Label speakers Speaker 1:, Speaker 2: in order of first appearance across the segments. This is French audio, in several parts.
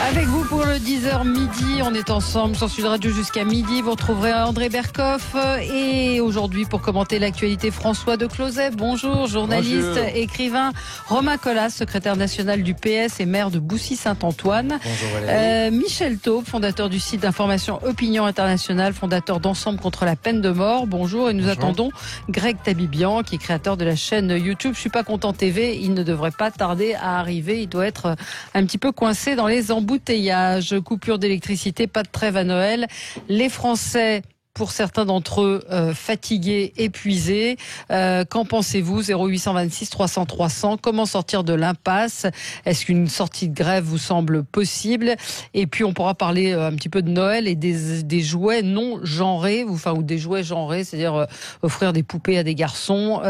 Speaker 1: Avec vous pour le 10h midi, on est ensemble sur Sud Radio jusqu'à midi. Vous retrouverez André Berkoff et aujourd'hui pour commenter l'actualité, François de Closet. Bonjour, journaliste,
Speaker 2: Bonjour.
Speaker 1: Écrivain. Romain Collas, secrétaire national du PS et maire de Boussy-Saint-Antoine.
Speaker 2: Bonjour Valérie.
Speaker 1: Michel Taube, fondateur du site d'information Opinion Internationale, fondateur d'Ensemble contre la peine de mort. Bonjour, et nous attendons Greg Tabibian, qui est créateur de la chaîne YouTube Je suis pas content TV. Il ne devrait pas tarder à arriver. Il doit être un petit peu coincé dans les embouteillages. Coupure d'électricité, pas de trêve à Noël. Les Français, pour certains d'entre eux, fatigués, épuisés. Qu'en pensez-vous? 0826 300 300. Comment sortir de l'impasse? Est-ce qu'une sortie de grève vous semble possible? Et puis on pourra parler un petit peu de Noël et des jouets non genrés, ou des jouets genrés, c'est-à-dire offrir des poupées à des garçons.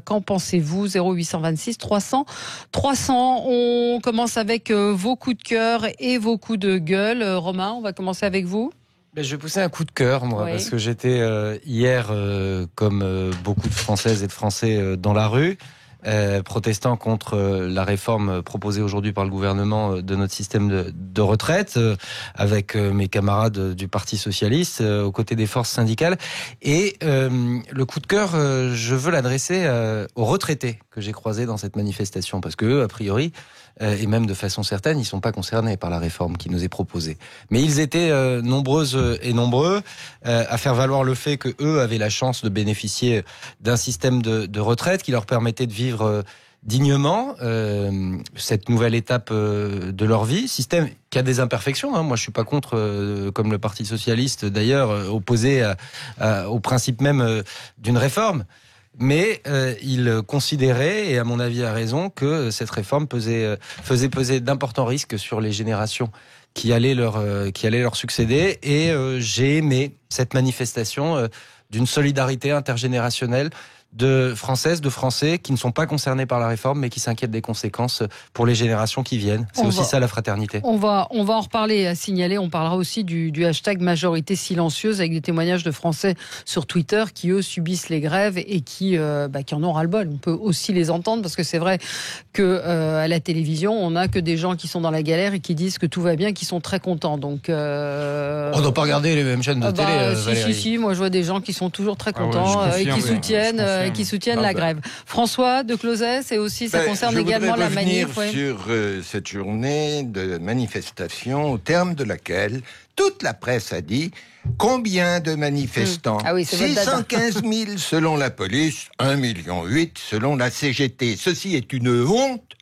Speaker 1: Qu'en pensez-vous? 0826 300 300. On commence avec vos coups de cœur et vos coups de gueule. Romain, on va commencer avec vous.
Speaker 2: Je vais pousser un coup de cœur, moi,
Speaker 1: Oui.
Speaker 2: parce que j'étais hier, comme beaucoup de Françaises et de Français, dans la rue, protestant contre la réforme proposée aujourd'hui par le gouvernement de notre système de retraite, avec mes camarades du Parti Socialiste, aux côtés des forces syndicales. Et le coup de cœur, je veux l'adresser aux retraités que j'ai croisés dans cette manifestation, parce que eux, a priori, et même de façon certaine, ils sont pas concernés par la réforme qui nous est proposée. Mais ils étaient nombreuses et nombreux à faire valoir le fait que eux avaient la chance de bénéficier d'un système de retraite qui leur permettait de vivre dignement cette nouvelle étape de leur vie, système qui a des imperfections. Moi, je suis pas contre, comme le Parti Socialiste d'ailleurs, opposé au principe même d'une réforme. Mais il considérait, et à mon avis à raison, que cette réforme faisait peser d'importants risques sur les générations qui allaient leur succéder. Et j'ai aimé cette manifestation d'une solidarité intergénérationnelle de Françaises, de Français qui ne sont pas concernés par la réforme, mais qui s'inquiètent des conséquences pour les générations qui viennent. C'est aussi ça la fraternité.
Speaker 1: On va en reparler, à signaler. On parlera aussi du hashtag majorité silencieuse, avec des témoignages de Français sur Twitter qui, eux, subissent les grèves et qui en ont ras-le-bol. On peut aussi les entendre, parce que c'est vrai que à la télévision, on n'a que des gens qui sont dans la galère et qui disent que tout va bien, qui sont très contents. Donc,
Speaker 2: On ne doit pas regarder les mêmes chaînes de télé, Valérie.
Speaker 1: Si, moi je vois des gens qui sont toujours très contents et qui soutiennent la grève. François de Closet, c'est aussi, ça concerne également la manif.
Speaker 3: Je voudrais revenir sur cette journée de manifestation au terme de laquelle toute la presse a dit combien de manifestants?
Speaker 1: Ah oui, c'est votre data.
Speaker 3: 615 000 selon la police, 1,8 million selon la CGT. Ceci est une honte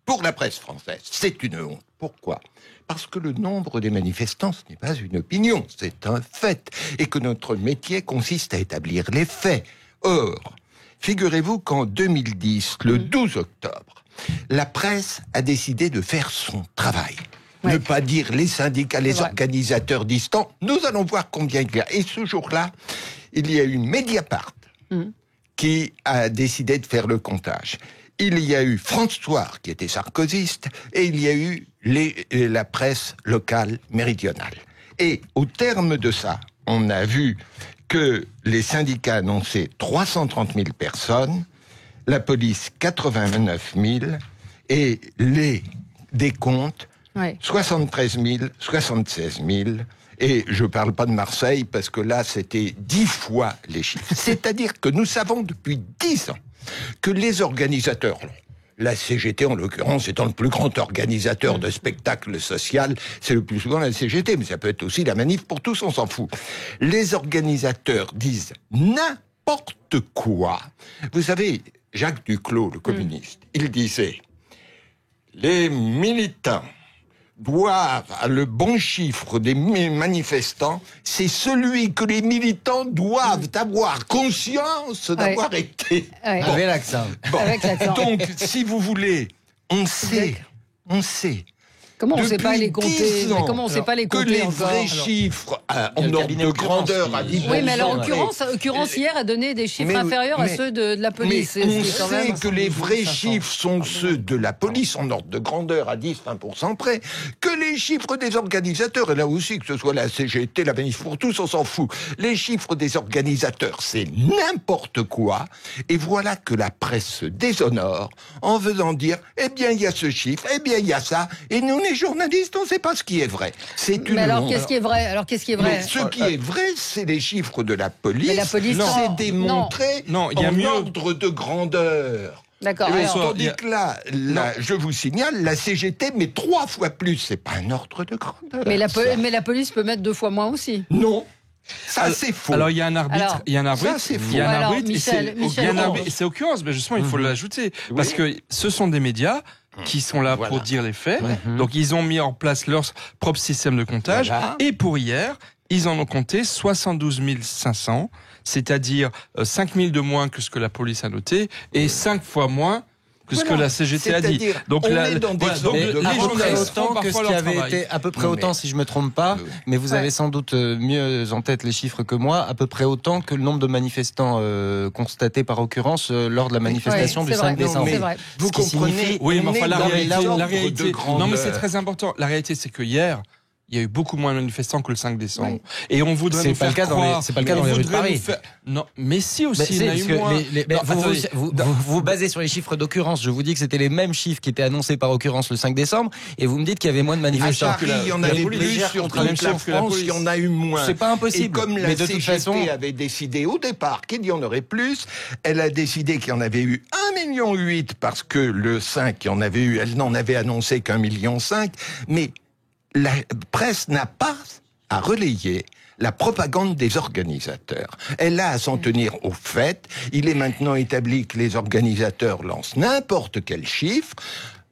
Speaker 3: pour la presse française. C'est une honte. Pourquoi? Parce que le nombre des manifestants, ce n'est pas une opinion, c'est un fait. Et que notre métier consiste à établir les faits. Or, figurez-vous qu'en 2010, le 12 octobre, la presse a décidé de faire son travail.
Speaker 1: Ouais.
Speaker 3: Ne pas dire les syndicats, les organisateurs distants. Nous allons voir combien il y a. Et ce jour-là, il y a eu Mediapart qui a décidé de faire le comptage. Il y a eu France Soir, qui était sarkozyste, et il y a eu la presse locale méridionale. Et au terme de ça, on a vu que les syndicats annonçaient 330 000 personnes, la police 89 000, et les décomptes 73 000, 76 000. Et je ne parle pas de Marseille, parce que là, c'était 10 fois les chiffres. C'est-à-dire que nous savons depuis 10 ans que les organisateurs, la CGT en l'occurrence étant le plus grand organisateur de spectacles social, c'est le plus souvent la CGT, mais ça peut être aussi la Manif pour tous, on s'en fout. Les organisateurs disent n'importe quoi. Vous savez, Jacques Duclos, le communiste, il disait les militants doivent, le bon chiffre des manifestants, c'est celui que les militants doivent avoir conscience d'avoir été.
Speaker 2: Avec l'accent.
Speaker 1: Avec l'accent.
Speaker 3: Donc, si vous voulez, on sait.
Speaker 1: Comment on ne sait
Speaker 3: Depuis
Speaker 1: pas les compter?
Speaker 3: 10 ans,
Speaker 1: Comment on sait pas les compter
Speaker 3: que les
Speaker 1: encore
Speaker 3: vrais chiffres en
Speaker 2: le
Speaker 3: ordre
Speaker 2: cabinet
Speaker 3: de
Speaker 2: Occurrence
Speaker 3: grandeur à 10%.
Speaker 1: Oui, mais alors, Occurrence hier a donné des chiffres inférieurs à ceux de la police.
Speaker 3: Mais on sait que les vrais chiffres sont ceux de la police en ordre de grandeur à 10-20% près, que les chiffres des organisateurs, et là aussi que ce soit la CGT, la Manif pour tous, on s'en fout, les chiffres des organisateurs, c'est n'importe quoi, et voilà que la presse se déshonore en faisant dire, eh bien il y a ce chiffre, eh bien il y a ça, et nous les journalistes, on ne sait pas ce qui est vrai. C'est une
Speaker 1: Mais alors,
Speaker 3: honte.
Speaker 1: qu'est-ce qui est vrai?
Speaker 3: Mais ce qui est vrai, c'est les chiffres de la police.
Speaker 1: Mais la police,
Speaker 3: c'est démontré
Speaker 4: Non, il y a
Speaker 3: en
Speaker 4: mieux.
Speaker 3: ordre de grandeur.
Speaker 1: D'accord.
Speaker 3: Tandis que là, je vous signale, la CGT met 3 fois plus. C'est pas un ordre de grandeur.
Speaker 1: Mais la police peut mettre 2 fois moins aussi.
Speaker 3: Non. Ça, c'est faux.
Speaker 4: Alors, il y a un arbitre.
Speaker 1: Alors,
Speaker 4: il y a un arbitre.
Speaker 3: ça, c'est faux.
Speaker 4: Il y a un
Speaker 1: Alors,
Speaker 4: arbitre.
Speaker 1: Michel
Speaker 4: il y a un
Speaker 1: Orange.
Speaker 4: arbitre. C'est occurrence, mais justement, il faut l'ajouter. Parce que ce sont des médias qui sont là pour dire les faits. Donc, ils ont mis en place leur propre système de comptage.
Speaker 3: Voilà.
Speaker 4: Et pour hier, ils en ont compté 72 500, c'est-à-dire 5 000 de moins que ce que la police a noté et 5 fois moins que ce que la CGT a dit.
Speaker 3: Donc on est dans des
Speaker 4: donc
Speaker 2: Mais
Speaker 4: les
Speaker 2: à peu près
Speaker 4: journalistes font
Speaker 2: autant que ce
Speaker 4: parfois
Speaker 2: qui
Speaker 4: leur
Speaker 2: avait
Speaker 4: travail.
Speaker 2: été à peu près autant, si je me trompe pas, mais vous avez sans doute mieux en tête les chiffres que moi, à peu près autant que le nombre de manifestants constatés par occurrence lors de la manifestation du 5 décembre.
Speaker 1: C'est vrai.
Speaker 3: Vous
Speaker 2: Ce qui
Speaker 3: comprenez
Speaker 2: signifie-
Speaker 4: Oui, mais enfin, la
Speaker 3: de
Speaker 4: réalité,
Speaker 3: grandeur.
Speaker 4: non, mais c'est très important. La réalité, c'est que hier, il y a eu beaucoup moins de manifestants que le 5 décembre. Et on voudrait
Speaker 2: C'est
Speaker 4: nous
Speaker 2: pas
Speaker 4: faire
Speaker 2: le cas dans
Speaker 4: croire.
Speaker 2: les- c'est pas le cas dans les rues de Paris.
Speaker 4: Non, mais si
Speaker 2: Mais
Speaker 4: aussi, il y en a
Speaker 2: parce
Speaker 4: eu
Speaker 2: que
Speaker 4: moins.
Speaker 2: vous basez sur les chiffres d'occurrence. Je vous dis que c'était les mêmes chiffres qui étaient annoncés par occurrence le 5 décembre, et vous me dites qu'il y avait moins de
Speaker 3: À
Speaker 2: manifestants.
Speaker 3: Paris, il y en avait plus, sur toute la France, il y en a eu moins.
Speaker 2: C'est pas impossible.
Speaker 3: Et comme la
Speaker 2: Mais de toute
Speaker 3: CGT
Speaker 2: façon,
Speaker 3: avait décidé au départ qu'il y en aurait plus, elle a décidé qu'il y en avait eu 1,8 million parce que le 5, il y en avait eu, elle n'en avait annoncé qu'1,5 million. Mais la presse n'a pas à relayer la propagande des organisateurs. Elle a à s'en tenir aux faits. Il est maintenant établi que les organisateurs lancent n'importe quel chiffre.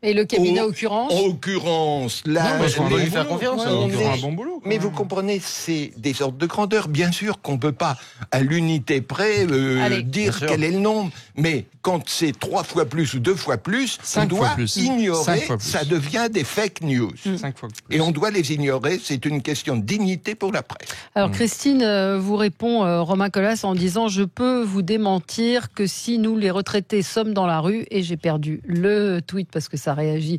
Speaker 1: Et le cabinet occurrence
Speaker 3: En l'occurrence, là,
Speaker 2: Non, mais on va
Speaker 3: les-
Speaker 2: lui faire confiance.
Speaker 3: Ouais,
Speaker 4: Ils font un bon boulot.
Speaker 3: mais vous comprenez, c'est des ordres de grandeur. Bien sûr qu'on peut pas, à l'unité près,
Speaker 1: Allez.
Speaker 3: dire
Speaker 2: Bien sûr.
Speaker 3: quel est le nombre. Mais quand c'est 3 fois plus ou 2 fois plus, on
Speaker 4: 5
Speaker 3: doit
Speaker 4: fois plus. 5
Speaker 3: ignorer,
Speaker 4: fois plus.
Speaker 3: ça devient des fake news.
Speaker 4: 5 fois plus.
Speaker 3: Et on doit les ignorer, c'est une question de dignité pour la presse.
Speaker 1: Alors Christine vous répond, Romain Colas, en disant « Je peux vous démentir que si nous, les retraités, sommes dans la rue, et j'ai perdu le tweet parce que ça réagit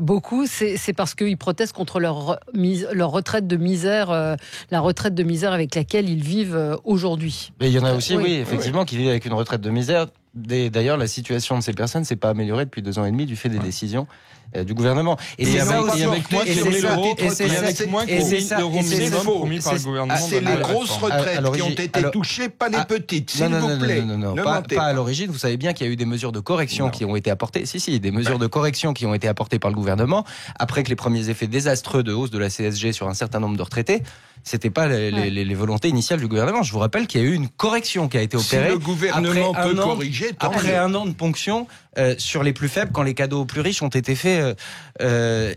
Speaker 1: beaucoup, c'est parce qu'ils protestent contre leur retraite de misère, la retraite de misère avec laquelle ils vivent aujourd'hui. »
Speaker 2: Mais il y en a aussi,
Speaker 1: Oui.
Speaker 2: oui, effectivement, qui vivent avec une retraite de misère. D'ailleurs, la situation de ces personnes s'est pas améliorée depuis 2 ans et demi du fait des décisions du gouvernement.
Speaker 4: Et
Speaker 2: c'est ça
Speaker 4: avec
Speaker 2: aussi.
Speaker 4: moins
Speaker 2: Et
Speaker 4: que
Speaker 2: c'est
Speaker 4: 1000
Speaker 2: ça.
Speaker 4: euros,
Speaker 2: Et c'est
Speaker 4: et
Speaker 2: ça.
Speaker 4: avec moins que
Speaker 2: Et c'est
Speaker 4: 1000
Speaker 2: ça.
Speaker 4: euros
Speaker 2: Et c'est
Speaker 4: minimum
Speaker 2: faux.
Speaker 4: promis par le gouvernement.
Speaker 3: C'est
Speaker 4: dans
Speaker 3: les
Speaker 4: la
Speaker 3: grosses
Speaker 4: réforme.
Speaker 3: retraites
Speaker 2: À
Speaker 3: qui ont
Speaker 2: l'origine-
Speaker 3: été
Speaker 2: alors-
Speaker 3: touchées, pas les petites, s'il
Speaker 2: Non,
Speaker 3: vous plaît.
Speaker 2: non,
Speaker 3: Ne
Speaker 2: pas
Speaker 3: mentez
Speaker 2: à
Speaker 3: pas.
Speaker 2: l'origine. Vous savez bien qu'il y a eu des mesures de correction
Speaker 3: Non.
Speaker 2: qui ont été apportées. Si, des mesures de correction qui ont été apportées par le gouvernement après que les premiers effets désastreux de hausse de la CSG sur un certain nombre de retraités. C'était pas les volontés initiales du gouvernement. Je vous rappelle qu'il y a eu une correction qui a été
Speaker 3: Si
Speaker 2: opérée.
Speaker 3: le gouvernement
Speaker 2: après
Speaker 3: peut
Speaker 2: un an-
Speaker 3: corriger, tant
Speaker 2: Après
Speaker 3: mieux.
Speaker 2: un an de ponction sur les plus faibles, quand les cadeaux aux plus riches ont été faits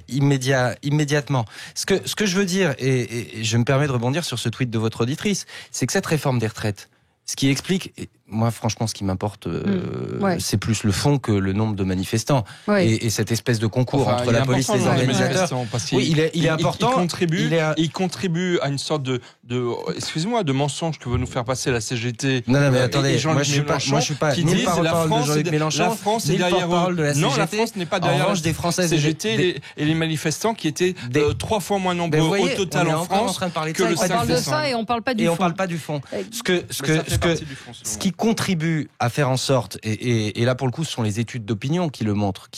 Speaker 2: immédiatement. Ce que je veux dire, et je me permets de rebondir sur ce tweet de votre auditrice, c'est que cette réforme des retraites, ce qui explique, et moi franchement ce qui m'importe, c'est plus le fond que le nombre de manifestants.
Speaker 1: Ouais.
Speaker 2: Et cette espèce de concours
Speaker 4: Enfin,
Speaker 2: entre
Speaker 4: il est
Speaker 2: la police et les
Speaker 4: important, le
Speaker 2: organisateurs.
Speaker 4: manifestant, parce qu'il-
Speaker 2: Oui, il est important.
Speaker 4: Il contribue à une sorte de excusez-moi, de mensonge que veut nous faire passer la CGT.
Speaker 2: Non, mais
Speaker 4: et
Speaker 2: attendez,
Speaker 4: Jean-Luc
Speaker 2: moi je suis pas
Speaker 4: qui
Speaker 2: ni le
Speaker 4: disent
Speaker 2: porte-parole de Jean-Luc Mélenchon,
Speaker 4: la France
Speaker 2: ni
Speaker 4: est
Speaker 2: le
Speaker 4: derrière
Speaker 2: porte-parole de la CGT.
Speaker 4: Non, la France n'est pas
Speaker 2: En
Speaker 4: derrière
Speaker 2: revanche, des Françaises
Speaker 4: CGT et les manifestants qui étaient 3 fois moins
Speaker 2: Ben,
Speaker 4: nombreux
Speaker 2: vous voyez,
Speaker 4: au total
Speaker 2: on est
Speaker 4: en
Speaker 2: encore en
Speaker 4: France
Speaker 2: train de parler de
Speaker 4: que
Speaker 2: ça.
Speaker 4: le
Speaker 2: On
Speaker 1: On
Speaker 4: 5
Speaker 1: parle de
Speaker 4: décembre.
Speaker 1: ça et on parle pas du
Speaker 2: Et
Speaker 1: fond.
Speaker 2: on parle pas du fond. Ce qui contribue à faire en sorte, et là pour le coup ce sont les études d'opinion qui le montrent,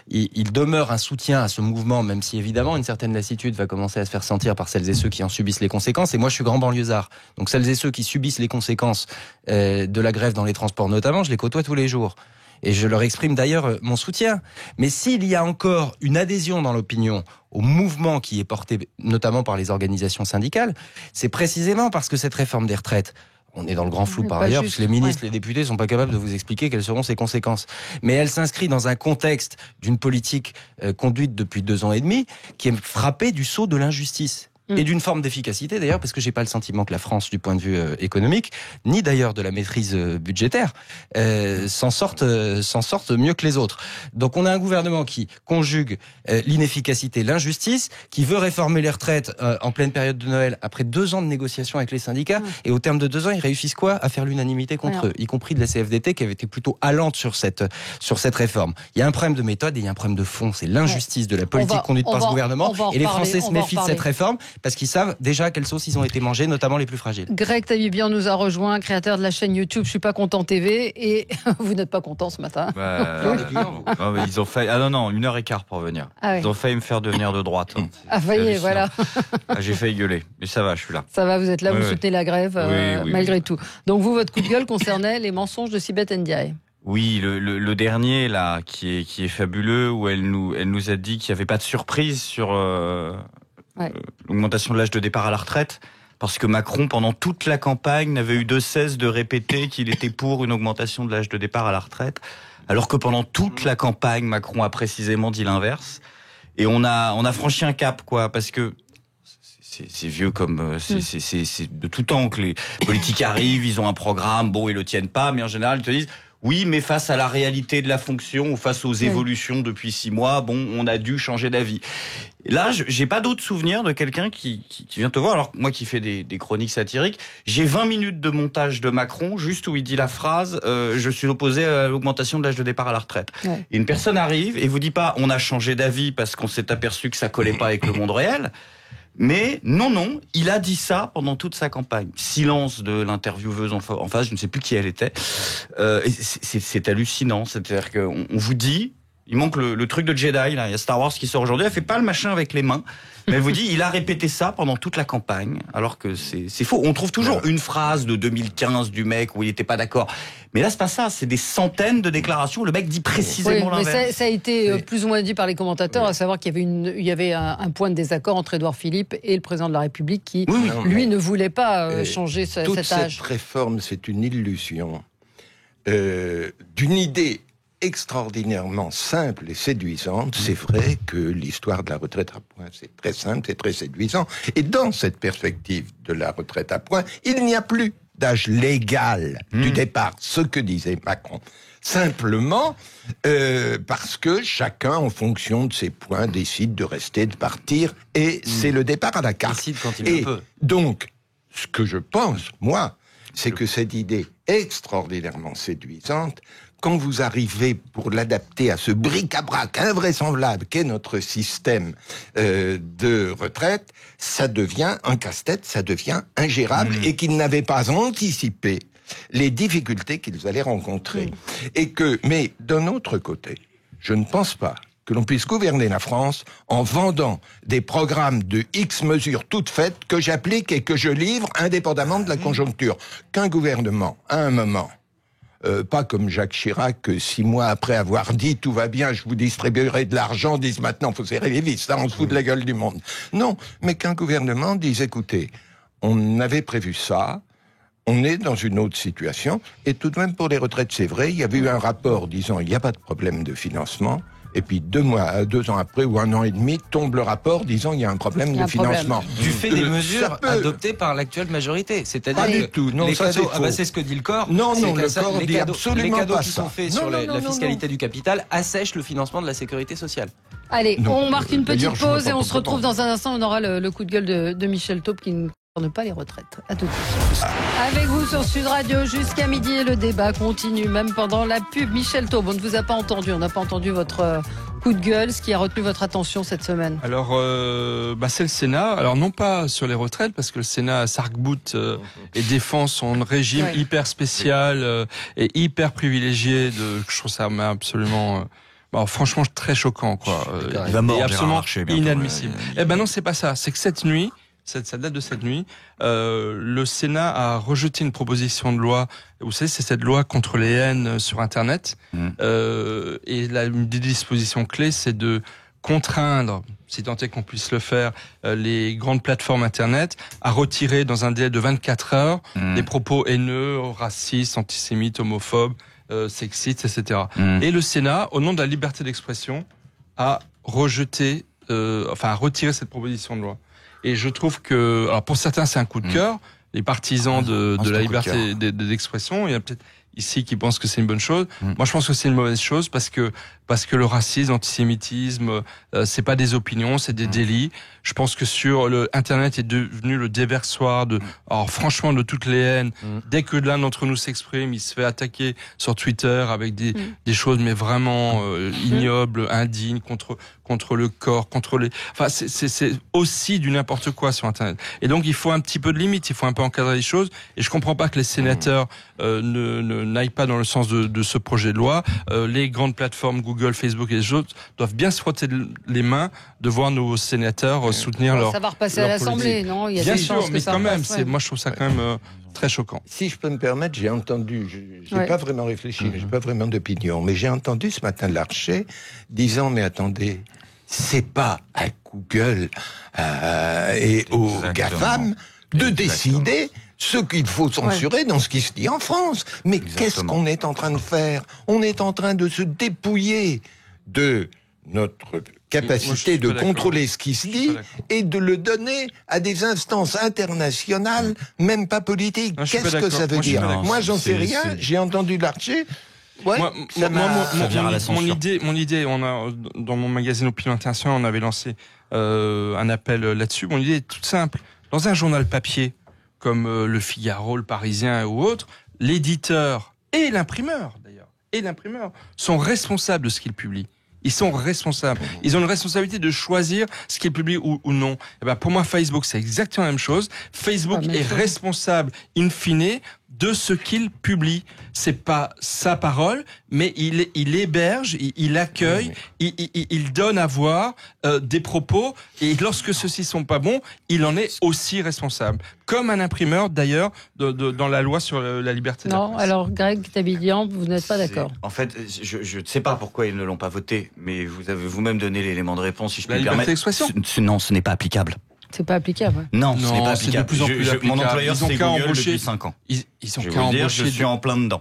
Speaker 2: il demeure un soutien à ce mouvement, même si évidemment une certaine lassitude va commencer à se faire sentir par celles et ceux qui en subissent les conséquences. Et moi je suis grand banlieusard, donc celles et ceux qui subissent les conséquences de la grève dans les transports notamment, je les côtoie tous les jours. Et je leur exprime d'ailleurs mon soutien. Mais s'il y a encore une adhésion dans l'opinion au mouvement qui est porté notamment par les organisations syndicales, c'est précisément parce que cette réforme des retraites, on est dans le grand flou par
Speaker 1: Pas
Speaker 2: ailleurs,
Speaker 1: juste,
Speaker 2: parce que les ministres, les députés sont pas capables de vous expliquer quelles seront ses conséquences. Mais elle s'inscrit dans un contexte d'une politique conduite depuis 2 ans et demi qui est frappée du sceau de l'injustice. Et d'une forme d'efficacité d'ailleurs, parce que j'ai pas le sentiment que la France, du point de vue économique, ni d'ailleurs de la maîtrise budgétaire, s'en sortent mieux que les autres. Donc on a un gouvernement qui conjugue l'inefficacité, l'injustice, qui veut réformer les retraites en pleine période de Noël, après 2 ans de négociations avec les syndicats, et au terme de 2 ans, ils réussissent quoi? À faire l'unanimité contre eux, y compris de la CFDT qui avait été plutôt allante sur cette réforme. Il y a un problème de méthode et il y a un problème de fond, c'est l'injustice de la politique conduite par ce gouvernement, et les Français se méfient de cette réforme parce qu'ils savent déjà à quelle sauce ils ont été mangés, notamment les plus fragiles.
Speaker 1: Greg Tabibian nous a rejoint, créateur de la chaîne YouTube Je suis pas content TV, et vous n'êtes pas content ce matin.
Speaker 5: Ils ont fait 1h15 pour venir.
Speaker 1: Ah ouais.
Speaker 5: Ils ont failli me faire devenir de droite.
Speaker 1: Voyez, voilà.
Speaker 5: J'ai failli gueuler, mais ça va, je suis là.
Speaker 1: Ça va, vous êtes là, vous soutenez la grève malgré tout. Donc vous, votre coup de gueule concernait les mensonges de Sibeth Ndiaye.
Speaker 5: Oui, le dernier là, qui est fabuleux, où elle nous a dit qu'il n'y avait pas de surprise sur l'augmentation de l'âge de départ à la retraite, parce que Macron, pendant toute la campagne, n'avait eu de cesse de répéter qu'il était pour une augmentation de l'âge de départ à la retraite, alors que pendant toute la campagne, Macron a précisément dit l'inverse. Et on a franchi un cap, quoi, parce que c'est vieux comme c'est de tout temps que les politiques arrivent, ils ont un programme, bon, ils le tiennent pas, mais en général ils te disent oui, mais face à la réalité de la fonction ou face aux évolutions depuis 6 mois, bon, on a dû changer d'avis. Là, j'ai pas d'autres souvenirs de quelqu'un qui vient te voir. Alors moi qui fais des chroniques satiriques, j'ai 20 minutes de montage de Macron juste où il dit la phrase je suis opposé à l'augmentation de l'âge de départ à la retraite. Ouais. Et une personne arrive et vous dit pas on a changé d'avis parce qu'on s'est aperçu que ça collait pas avec le monde réel. Mais non, il a dit ça pendant toute sa campagne. Silence de l'intervieweuse en face, je ne sais plus qui elle était. C'est hallucinant, c'est-à-dire qu'on vous dit, il manque le truc de Jedi, là, il y a Star Wars qui sort aujourd'hui, elle fait pas le machin avec les mains, mais elle vous dit, il a répété ça pendant toute la campagne, alors que c'est faux. On trouve toujours une phrase de 2015 du mec où il était pas d'accord. Mais là, c'est pas ça, c'est des centaines de déclarations où le mec dit précisément l'inverse.
Speaker 1: Mais ça a été plus ou moins dit par les commentateurs, à savoir qu'il y avait un point de désaccord entre Édouard Philippe et le président de la République qui, lui, ne voulait pas changer cet âge.
Speaker 3: Toute cette réforme, c'est une illusion d'une idée extraordinairement simple et séduisante. C'est vrai que l'histoire de la retraite à points, c'est très simple, c'est très séduisant. Et dans cette perspective de la retraite à points, il n'y a plus d'âge légal du départ, ce que disait Macron. Simplement parce que chacun, en fonction de ses points, décide de rester, de partir, et c'est le départ à la carte.
Speaker 2: Décide quand il le peut.
Speaker 3: Donc, ce que je pense, moi, c'est que cette idée extraordinairement séduisante, quand vous arrivez pour l'adapter à ce bric-à-brac invraisemblable qu'est notre système de retraite, ça devient un casse-tête, ça devient ingérable, et qu'ils n'avaient pas anticipé les difficultés qu'ils allaient rencontrer. Mais d'un autre côté, je ne pense pas que l'on puisse gouverner la France en vendant des programmes de X mesures toutes faites que j'applique et que je livre indépendamment de la conjoncture. Qu'un gouvernement, à un moment, pas comme Jacques Chirac, que 6 mois après avoir dit tout va bien, je vous distribuerai de l'argent, disent maintenant faut serrer les vis, ça on se fout de la gueule du monde. Non, mais qu'un gouvernement dise écoutez, on avait prévu ça, on est dans une autre situation, et tout de même pour les retraites c'est vrai, il y avait eu un rapport disant il n'y a pas de problème de financement. Et puis 2 ans après ou 1 an et demi, tombe le rapport disant il y a un problème de financement.
Speaker 2: Du fait des mesures adoptées par l'actuelle majorité. C'est-à-dire
Speaker 3: pas du tout. Non,
Speaker 2: les
Speaker 3: ça
Speaker 2: cadeaux,
Speaker 3: c'est faux.
Speaker 2: C'est ce que dit le corps.
Speaker 3: Non, le corps dit absolument
Speaker 2: les cadeaux
Speaker 3: pas
Speaker 2: qui
Speaker 3: ça.
Speaker 2: sont faits sur la fiscalité du capital assèchent le financement de la sécurité sociale.
Speaker 1: Allez, on marque une petite pause et on se retrouve dans un instant. On aura le coup de gueule de Michel Taube qui ne concerne pas les retraites. À tout de suite. Avec vous sur Sud Radio jusqu'à midi et le débat continue même pendant la pub. Michel Taube, on ne vous a pas entendu. On n'a pas entendu votre coup de gueule, ce qui a retenu votre attention cette semaine.
Speaker 4: Alors, c'est le Sénat. Alors, non pas sur les retraites, parce que le Sénat s'arc-boute et défend son régime hyper spécial et hyper privilégié. Je trouve ça absolument... franchement, très choquant, quoi.
Speaker 5: Il va mort,
Speaker 4: et absolument
Speaker 5: bientôt,
Speaker 4: inadmissible. Non, c'est pas ça. C'est que cette nuit, ça date de cette nuit, le Sénat a rejeté une proposition de loi. Vous savez, c'est cette loi contre les haines sur Internet. Et une des dispositions clés, c'est de contraindre, si tant est qu'on puisse le faire, les grandes plateformes Internet à retirer dans un délai de 24 heures des propos haineux, racistes, antisémites, homophobes, sexistes, etc. Et le Sénat, au nom de la liberté d'expression, a rejeté, a retiré cette proposition de loi. Et je trouve que, alors pour certains c'est un coup de cœur, les partisans de la liberté d'expression, il y a peut-être ici qui pensent que c'est une bonne chose. Moi je pense que c'est une mauvaise chose parce que parce que le racisme, l'antisémitisme, c'est pas des opinions, c'est des délits. Je pense que Internet est devenu le déversoir alors franchement, de toutes les haines. Dès que l'un d'entre nous s'exprime, il se fait attaquer sur Twitter avec des choses, mais vraiment ignobles, indignes, contre le corps, enfin, c'est aussi du n'importe quoi sur Internet. Et donc, il faut un petit peu de limite, il faut un peu encadrer les choses. Et je comprends pas que les sénateurs n'aillent pas dans le sens de ce projet de loi. Les grandes plateformes, Google, Facebook et les autres, doivent bien se frotter les mains de voir nos sénateurs soutenir leur.
Speaker 1: Ça va repasser à l'Assemblée, non? Il y a
Speaker 4: bien
Speaker 1: des
Speaker 4: sûr,
Speaker 1: chances que
Speaker 4: mais
Speaker 1: ça
Speaker 4: quand même,
Speaker 1: repasse,
Speaker 4: moi je trouve ça quand même très choquant.
Speaker 3: Si je peux me permettre, j'ai entendu, je n'ai pas vraiment réfléchi, j'ai pas vraiment d'opinion, mais j'ai entendu ce matin Larcher disant, mais attendez, c'est pas à Google et aux GAFAM de décider ce qu'il faut censurer dans ce qui se dit en France. Mais qu'est-ce qu'on est en train de faire? On est en train de se dépouiller de notre capacité de contrôler ce qui se dit et de le donner à des instances internationales, même pas politiques. Qu'est-ce que ça veut dire? Moi, j'en sais rien. J'ai entendu Larcher. Ouais,
Speaker 4: mon idée, dans mon magazine Opinion Internationale, on avait lancé un appel là-dessus. Mon idée est toute simple. Dans un journal papier, comme Le Figaro, Le Parisien ou autre, l'éditeur et l'imprimeur, d'ailleurs, sont responsables de ce qu'ils publient. Ils sont responsables. Ils ont une responsabilité de choisir ce qu'ils publient ou non. Et ben, pour moi, Facebook, c'est exactement la même chose. Facebook est responsable, in fine, de ce qu'il publie. C'est pas sa parole, mais il héberge, il accueille, il donne à voir des propos, et lorsque ceux-ci sont pas bons, il en est aussi responsable. Comme un imprimeur, d'ailleurs, dans la loi sur la liberté de la presse.
Speaker 1: Alors, Greg Tabibian, vous n'êtes pas d'accord?
Speaker 5: En fait, je ne sais pas pourquoi ils ne l'ont pas voté, mais vous avez vous-même donné l'élément de réponse, si je peux
Speaker 4: me permettre. La liberté d'expression?
Speaker 5: Non, ce n'est pas applicable.
Speaker 1: C'est pas applicable.
Speaker 5: Non, ce n'est pas applicable.
Speaker 4: De plus en plus
Speaker 5: mon employeur, c'est Google depuis 5 ans.
Speaker 4: Ils ont qu'à embaucher.
Speaker 5: Je suis en plein dedans.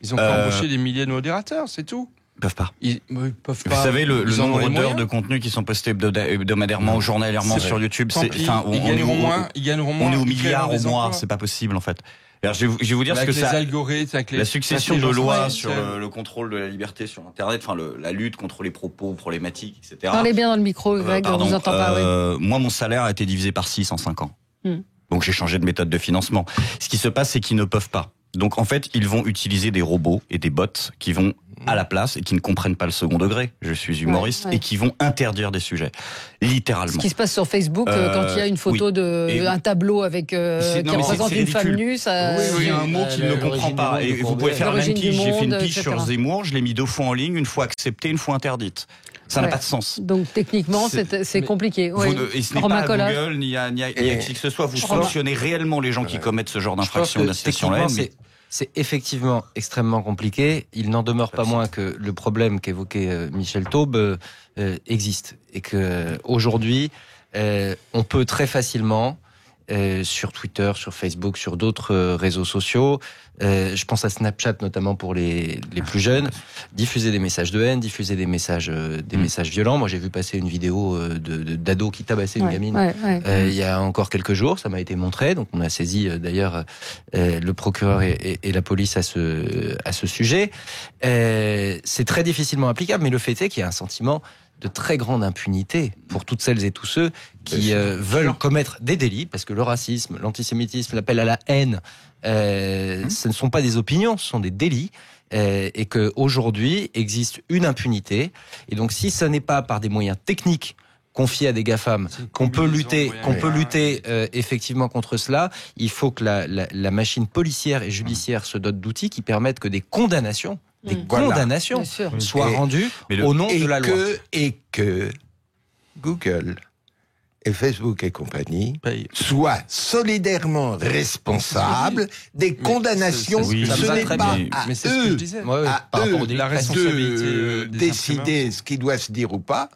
Speaker 4: Ils ont qu'à embaucher des milliers de modérateurs, c'est tout.
Speaker 5: Ils peuvent pas.
Speaker 4: Ils peuvent pas.
Speaker 5: Vous savez, le nombre d'heures de contenu qui sont postés hebdomadairement ou journalièrement sur YouTube,
Speaker 4: ils gagneront moins.
Speaker 5: On est au milliard au mois, c'est pas possible en fait. Alors, je vais vous dire ce que ça. La succession de lois sur le contrôle de la liberté sur Internet, enfin la lutte contre les propos problématiques, etc.
Speaker 1: Parlez bien dans le micro, Greg, on vous entend pas.
Speaker 5: Moi, mon salaire a été divisé par 6 en 5 ans. Donc j'ai changé de méthode de financement. Ce qui se passe, c'est qu'ils ne peuvent pas. Donc en fait, ils vont utiliser des robots et des bots qui vont à la place et qui ne comprennent pas le second degré. Je suis humoriste et qui vont interdire des sujets, littéralement. Ce
Speaker 1: qui se passe sur Facebook quand il y a une photo un tableau avec qui représente une femme nue, ça.
Speaker 5: Oui, il y a un mot qu'il ne comprend pas. Et vous pouvez faire la même pige. J'ai fait une pige sur Zemmour, je l'ai mis 2 fois en ligne, une fois acceptée, une fois interdite. Ça n'a pas de sens.
Speaker 1: Donc techniquement, c'est compliqué.
Speaker 5: Et ce n'est pas à Google ni à qui que ce soit. Vous sanctionnez réellement les gens qui commettent ce genre d'infraction d'incitation à la haine.
Speaker 2: C'est effectivement extrêmement compliqué. Il n'en demeure pas moins que le problème qu'évoquait Michel Taube existe. Et que aujourd'hui, on peut très facilement, sur Twitter, sur Facebook, sur d'autres réseaux sociaux, je pense à Snapchat notamment pour les plus jeunes, diffuser des messages de haine, diffuser des messages violents. Moi, j'ai vu passer une vidéo d'ado qui tabassait une gamine il y a encore quelques jours. Ça m'a été montré, donc on a saisi d'ailleurs le procureur et la police à ce sujet. C'est très difficilement applicable, mais le fait est qu'il y a un sentiment de très grande impunité pour toutes celles et tous ceux qui veulent commettre des délits, parce que le racisme, l'antisémitisme, l'appel à la haine, ce ne sont pas des opinions, ce sont des délits, et qu'aujourd'hui existe une impunité. Et donc si ce n'est pas par des moyens techniques confiés à des GAFAM qu'on peut lutter effectivement contre cela, il faut que la machine policière et judiciaire se dote d'outils qui permettent que des condamnations soient rendues au nom de la loi.
Speaker 3: Et que Google et Facebook et compagnie soient solidairement responsables des condamnations. Ce n'est pas à eux de décider ce qui doit se dire ou pas,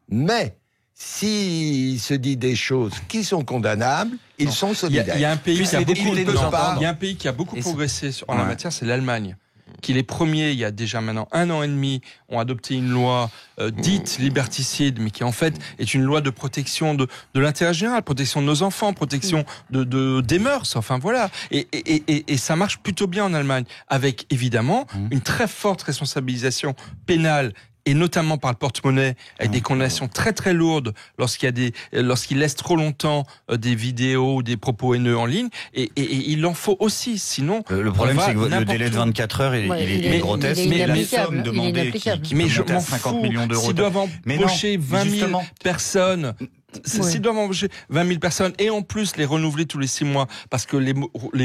Speaker 3: mais s'il se dit des choses qui sont condamnables, ils sont solidaires.
Speaker 4: Il y a un pays qui a beaucoup progressé en la matière, c'est l'Allemagne, qui les premiers, il y a déjà maintenant 1 an et demi, ont adopté une loi dite liberticide, mais qui en fait est une loi de protection de l'intérêt général, protection de nos enfants, protection des mœurs, enfin voilà. Et ça marche plutôt bien en Allemagne, avec évidemment une très forte responsabilisation pénale et notamment par le porte-monnaie, avec des condamnations très très lourdes lorsqu'il laisse trop longtemps des vidéos ou des propos haineux en ligne, et il en faut aussi, sinon...
Speaker 5: Le problème, c'est que le délai de 24 heures, il est grotesque, mais la somme demandée qui monte à 50 millions d'euros.
Speaker 4: S'ils doivent embaucher 20 000 personnes... S'ils doivent embaucher 20 000 personnes et en plus les renouveler tous les 6 mois, parce que les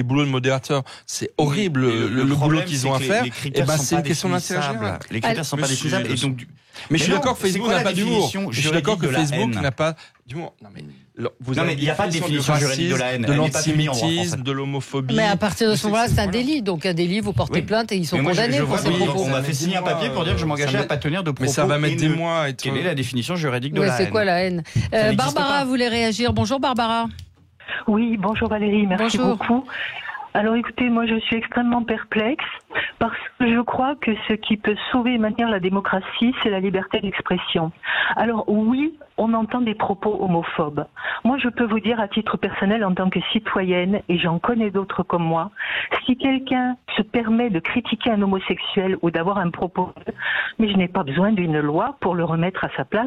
Speaker 4: boulots de modérateurs, c'est horrible le boulot qu'ils ont à faire, et ben c'est une question d'intérêt général.
Speaker 5: Les critères sont pas définissables. Et donc,
Speaker 4: mais je suis d'accord que Facebook n'a pas d'humour. Je suis d'accord que Facebook n'a pas d'humour. Non mais
Speaker 5: il n'y a pas de définition juridique de la haine,
Speaker 4: de l'antisémitisme, de l'homophobie.
Speaker 1: Mais à partir de ce moment-là, c'est un délit. Donc un délit, vous portez plainte et ils sont condamnés pour ces propos.
Speaker 5: On m'a fait signer un papier pour dire que je m'engageais à pas tenir de propos.
Speaker 4: Mais ça va mettre des mois.
Speaker 5: Quelle est la définition juridique de la haine?
Speaker 1: C'est quoi la haine? Barbara voulait réagir. Bonjour Barbara.
Speaker 6: Oui, bonjour Valérie, merci beaucoup. Alors écoutez, moi je suis extrêmement perplexe parce que je crois que ce qui peut sauver et maintenir la démocratie, c'est la liberté d'expression. Alors oui, on entend des propos homophobes. Moi je peux vous dire à titre personnel en tant que citoyenne, et j'en connais d'autres comme moi, si quelqu'un se permet de critiquer un homosexuel ou d'avoir un propos, mais je n'ai pas besoin d'une loi pour le remettre à sa place.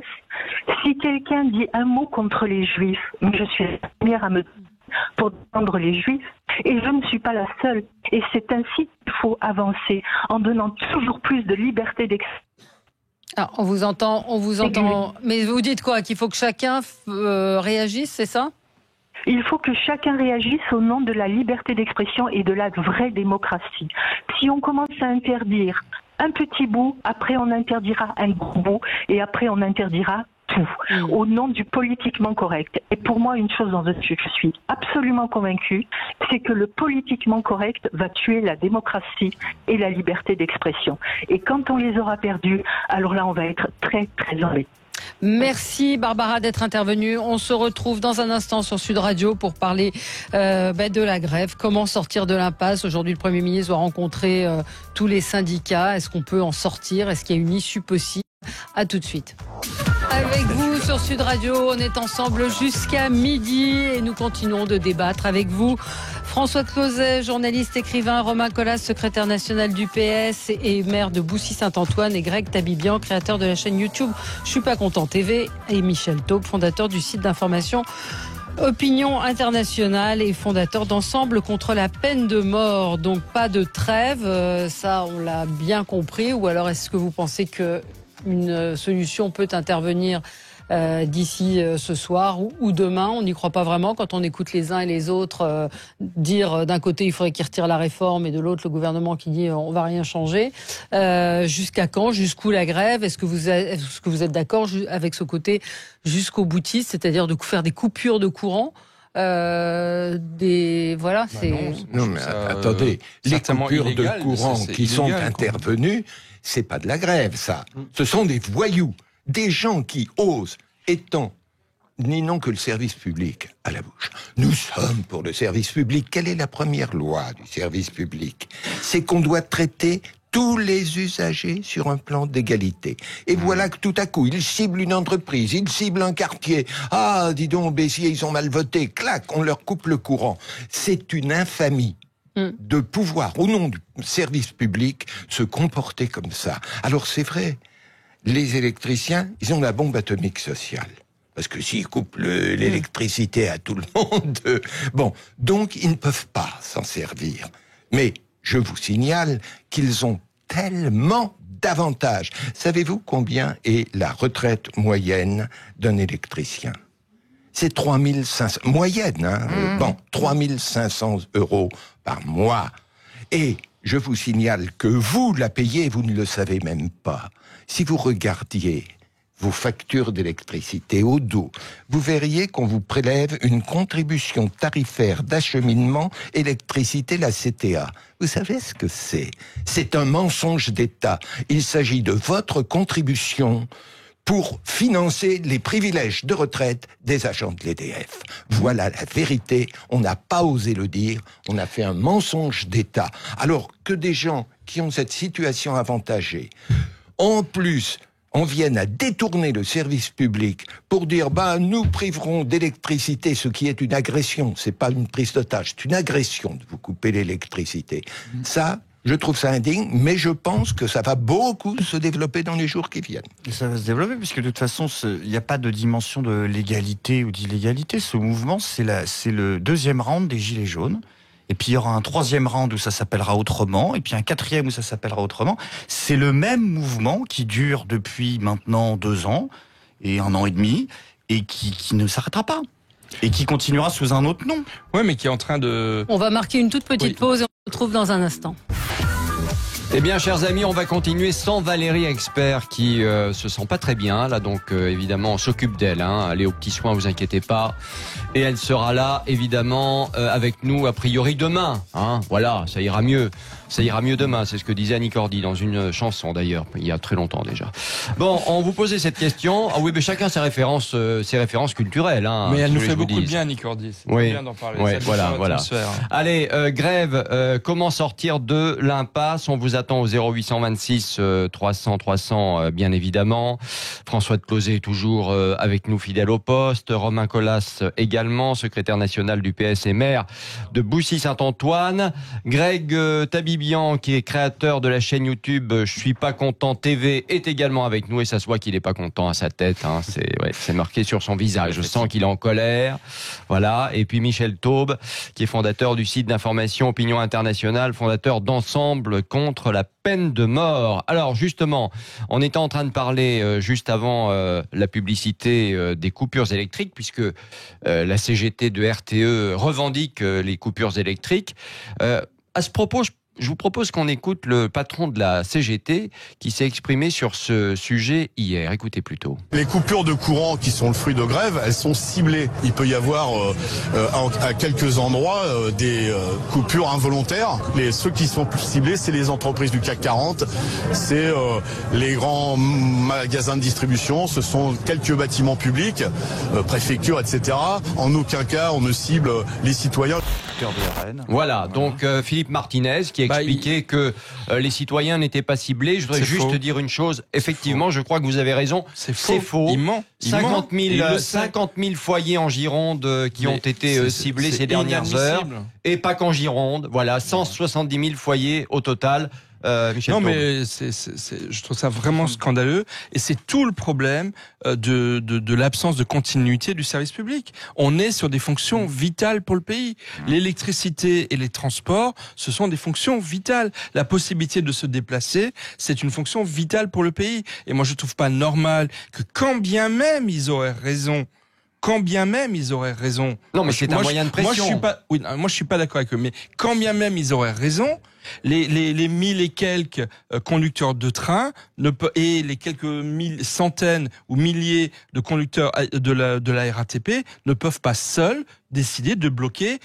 Speaker 6: Si quelqu'un dit un mot contre les juifs, mais je suis la première à me pour défendre les juifs, et je ne suis pas la seule. Et c'est ainsi qu'il faut avancer, en donnant toujours plus de liberté d'expression.
Speaker 1: Ah, on vous entend. Mais vous dites quoi? Qu'il faut que chacun réagisse, c'est ça?
Speaker 6: Il faut que chacun réagisse au nom de la liberté d'expression et de la vraie démocratie. Si on commence à interdire un petit bout, après on interdira un gros bout, et après on interdira tout, au nom du politiquement correct. Et pour moi, une chose dont je suis absolument convaincue, c'est que le politiquement correct va tuer la démocratie et la liberté d'expression. Et quand on les aura perdus, alors là, on va être très, très embêtés.
Speaker 1: Merci Barbara d'être intervenue. On se retrouve dans un instant sur Sud Radio pour parler de la grève. Comment sortir de l'impasse? Aujourd'hui, le Premier ministre doit rencontrer tous les syndicats. Est-ce qu'on peut en sortir? Est-ce qu'il y a une issue possible? À tout de suite. Avec vous sur Sud Radio, on est ensemble jusqu'à midi et nous continuons de débattre avec vous. François Closet, journaliste, écrivain, Romain Colas, secrétaire national du PS et maire de Boussy-Saint-Antoine, et Greg Tabibian, créateur de la chaîne YouTube Je suis pas content TV, et Michel Taube, fondateur du site d'information Opinion Internationale et fondateur d'Ensemble contre la peine de mort. Donc pas de trêve, ça on l'a bien compris. Ou alors est-ce que vous pensez que une solution peut intervenir d'ici ce soir ou demain? On n'y croit pas vraiment quand on écoute les uns et les autres dire d'un côté il faudrait qu'ils retirent la réforme et de l'autre le gouvernement qui dit on va rien changer. Jusqu'à quand? Jusqu'où la grève? Est-ce que vous êtes d'accord avec ce côté jusqu'au boutiste, c'est-à-dire de faire des coupures de courant?
Speaker 3: Attendez, les coupures de courant qui sont intervenues, c'est pas de la grève, ça. Ce sont des voyous, des gens qui osent, étant ni non que le service public à la bouche. Nous sommes pour le service public. Quelle est la première loi du service public? C'est qu'on doit traiter tous les usagers sur un plan d'égalité. Et voilà que tout à coup, ils ciblent une entreprise, ils ciblent un quartier. Ah, dis donc, Béziers, ils ont mal voté. Clac, on leur coupe le courant. C'est une infamie de pouvoir, au nom du service public, se comporter comme ça. Alors c'est vrai, les électriciens, ils ont la bombe atomique sociale. Parce que s'ils coupent l'électricité à tout le monde, bon, donc ils ne peuvent pas s'en servir. Mais je vous signale qu'ils ont tellement d'avantages. Savez-vous combien est la retraite moyenne d'un électricien? C'est 3500, moyenne, 3500 € par mois. Et je vous signale que vous la payez, vous ne le savez même pas. Si vous regardiez vos factures d'électricité au dos, vous verriez qu'on vous prélève une contribution tarifaire d'acheminement électricité, la CTA. Vous savez ce que c'est? C'est un mensonge d'État. Il s'agit de votre contribution pour financer les privilèges de retraite des agents de l'EDF. Voilà la vérité, on n'a pas osé le dire, on a fait un mensonge d'État. Alors que des gens qui ont cette situation avantagée, en plus, on vienne à détourner le service public pour dire nous priverons d'électricité, ce qui est une agression, c'est pas une prise d'otage, c'est une agression de vous couper l'électricité. Ça, Je trouve ça indigne, mais je pense que ça va beaucoup se développer dans les jours qui viennent.
Speaker 5: Et ça va se développer, puisque de toute façon, il n'y a pas de dimension de légalité ou d'illégalité. Ce mouvement, c'est le deuxième round des Gilets jaunes. Et puis il y aura un troisième round où ça s'appellera autrement, et puis un quatrième où ça s'appellera autrement. C'est le même mouvement qui dure depuis maintenant 2 ans et 1 an et demi, et qui ne s'arrêtera pas. Et qui continuera sous un autre nom.
Speaker 4: Ouais, mais qui est en train de...
Speaker 1: On va marquer une toute petite pause et on se retrouve dans un instant.
Speaker 7: Eh bien, chers amis, on va continuer sans Valérie Expert qui se sent pas très bien. Là, donc, évidemment, on s'occupe d'elle. Allez aux petits soins, vous inquiétez pas. Et elle sera là, évidemment, avec nous, a priori, demain. Voilà, ça ira mieux. Ça ira mieux demain, c'est ce que disait Annie Cordy dans une chanson d'ailleurs, il y a très longtemps déjà. Bon, on vous posait cette question. Ah oui, mais chacun ses références culturelles.
Speaker 4: Mais elle nous fait beaucoup de bien, Annie Cordy. C'est bien d'en parler.
Speaker 7: Oui, voilà. Allez, grève, comment sortir de l'impasse? On vous attend au 0826 300 300, bien évidemment. François de Closet est toujours avec nous, fidèle au poste. Romain Colas également, secrétaire national du PS et maire de Boussy-Saint-Antoine. Greg Tabibian, qui est créateur de la chaîne YouTube Je suis pas content TV, est également avec nous, et ça se voit qu'il est pas content à sa tête. C'est marqué sur son visage. Je sens qu'il est en colère. Voilà. Et puis Michel Taube, qui est fondateur du site d'information Opinion Internationale, fondateur d'Ensemble contre la peine de mort. Alors justement, on était en train de parler juste avant la publicité des coupures électriques, puisque la CGT de RTE revendique les coupures électriques. À ce propos, je vous propose qu'on écoute le patron de la CGT qui s'est exprimé sur ce sujet hier. Écoutez plutôt.
Speaker 8: Les coupures de courant qui sont le fruit de grève, elles sont ciblées. Il peut y avoir à quelques endroits des coupures involontaires. Ceux qui sont plus ciblés, c'est les entreprises du CAC 40, c'est les grands magasins de distribution, ce sont quelques bâtiments publics, préfectures, etc. En aucun cas, on ne cible les citoyens.
Speaker 7: Voilà, donc Philippe Martinez qui expliqué que les citoyens n'étaient pas ciblés. Je voudrais juste dire une chose. Effectivement, je crois que vous avez raison. C'est faux.
Speaker 4: Il ment.
Speaker 7: 50 000 foyers en Gironde qui ont été ciblés ces dernières heures. Et pas qu'en Gironde. Voilà, 170 000 foyers au total. Michel Taube.
Speaker 4: Mais je trouve ça vraiment scandaleux, et c'est tout le problème de l'absence de continuité du service public. On est sur des fonctions vitales pour le pays. L'électricité et les transports, ce sont des fonctions vitales. La possibilité de se déplacer, c'est une fonction vitale pour le pays. Et moi, je trouve pas normal que quand bien même ils auraient raison.
Speaker 7: Non, mais c'est un moyen de pression.
Speaker 4: Moi, je suis pas d'accord avec eux. Mais quand bien même ils auraient raison, les 1000 et quelques conducteurs de train et les quelques centaines ou milliers de conducteurs de la RATP ne peuvent pas seuls décider de bloquer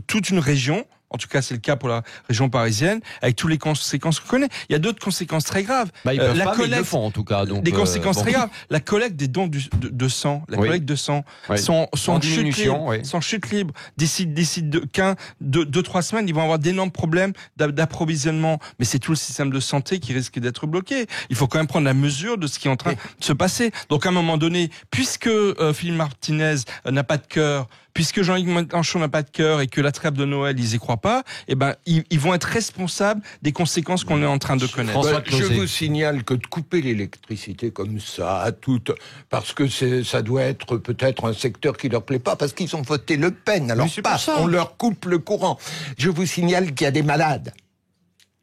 Speaker 4: toute une région. En tout cas, c'est le cas pour la région parisienne, avec toutes les conséquences qu'on connaît. Il y a d'autres conséquences très graves.
Speaker 7: Ils peuvent pas, mais ils le font en tout cas. Donc,
Speaker 4: des conséquences très graves. La collecte des dons de sang, collecte de sang, sont en chute libre. D'ici 2-3 semaines, ils vont avoir d'énormes problèmes d'approvisionnement. Mais c'est tout le système de santé qui risque d'être bloqué. Il faut quand même prendre la mesure de ce qui est en train de se passer. Donc, à un moment donné, puisque Philippe Martinez n'a pas de cœur, puisque Jean-Luc Mélenchon n'a pas de cœur et que la trêve de Noël, ils y croient pas, ils vont être responsables des conséquences qu'on est en train de connaître.
Speaker 3: Je vous signale que de couper l'électricité comme ça, à toute, parce que ça doit être peut-être un secteur qui leur plaît pas, parce qu'ils ont voté Le Pen. Alors on leur coupe le courant. Je vous signale qu'il y a des malades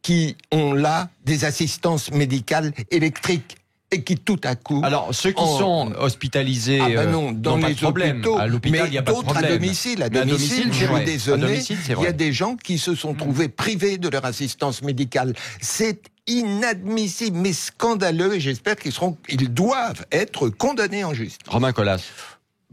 Speaker 3: qui ont là des assistances médicales électriques. Et qui tout à coup...
Speaker 7: Alors, ceux qui sont hospitalisés
Speaker 3: dans les hôpitaux,
Speaker 7: à l'hôpital, il y a pas de problème.
Speaker 3: À domicile, je suis désolé, il y a des gens qui se sont trouvés privés de leur assistance médicale. C'est inadmissible, mais scandaleux, et j'espère qu'ils doivent être condamnés en justice.
Speaker 7: Romain Colas.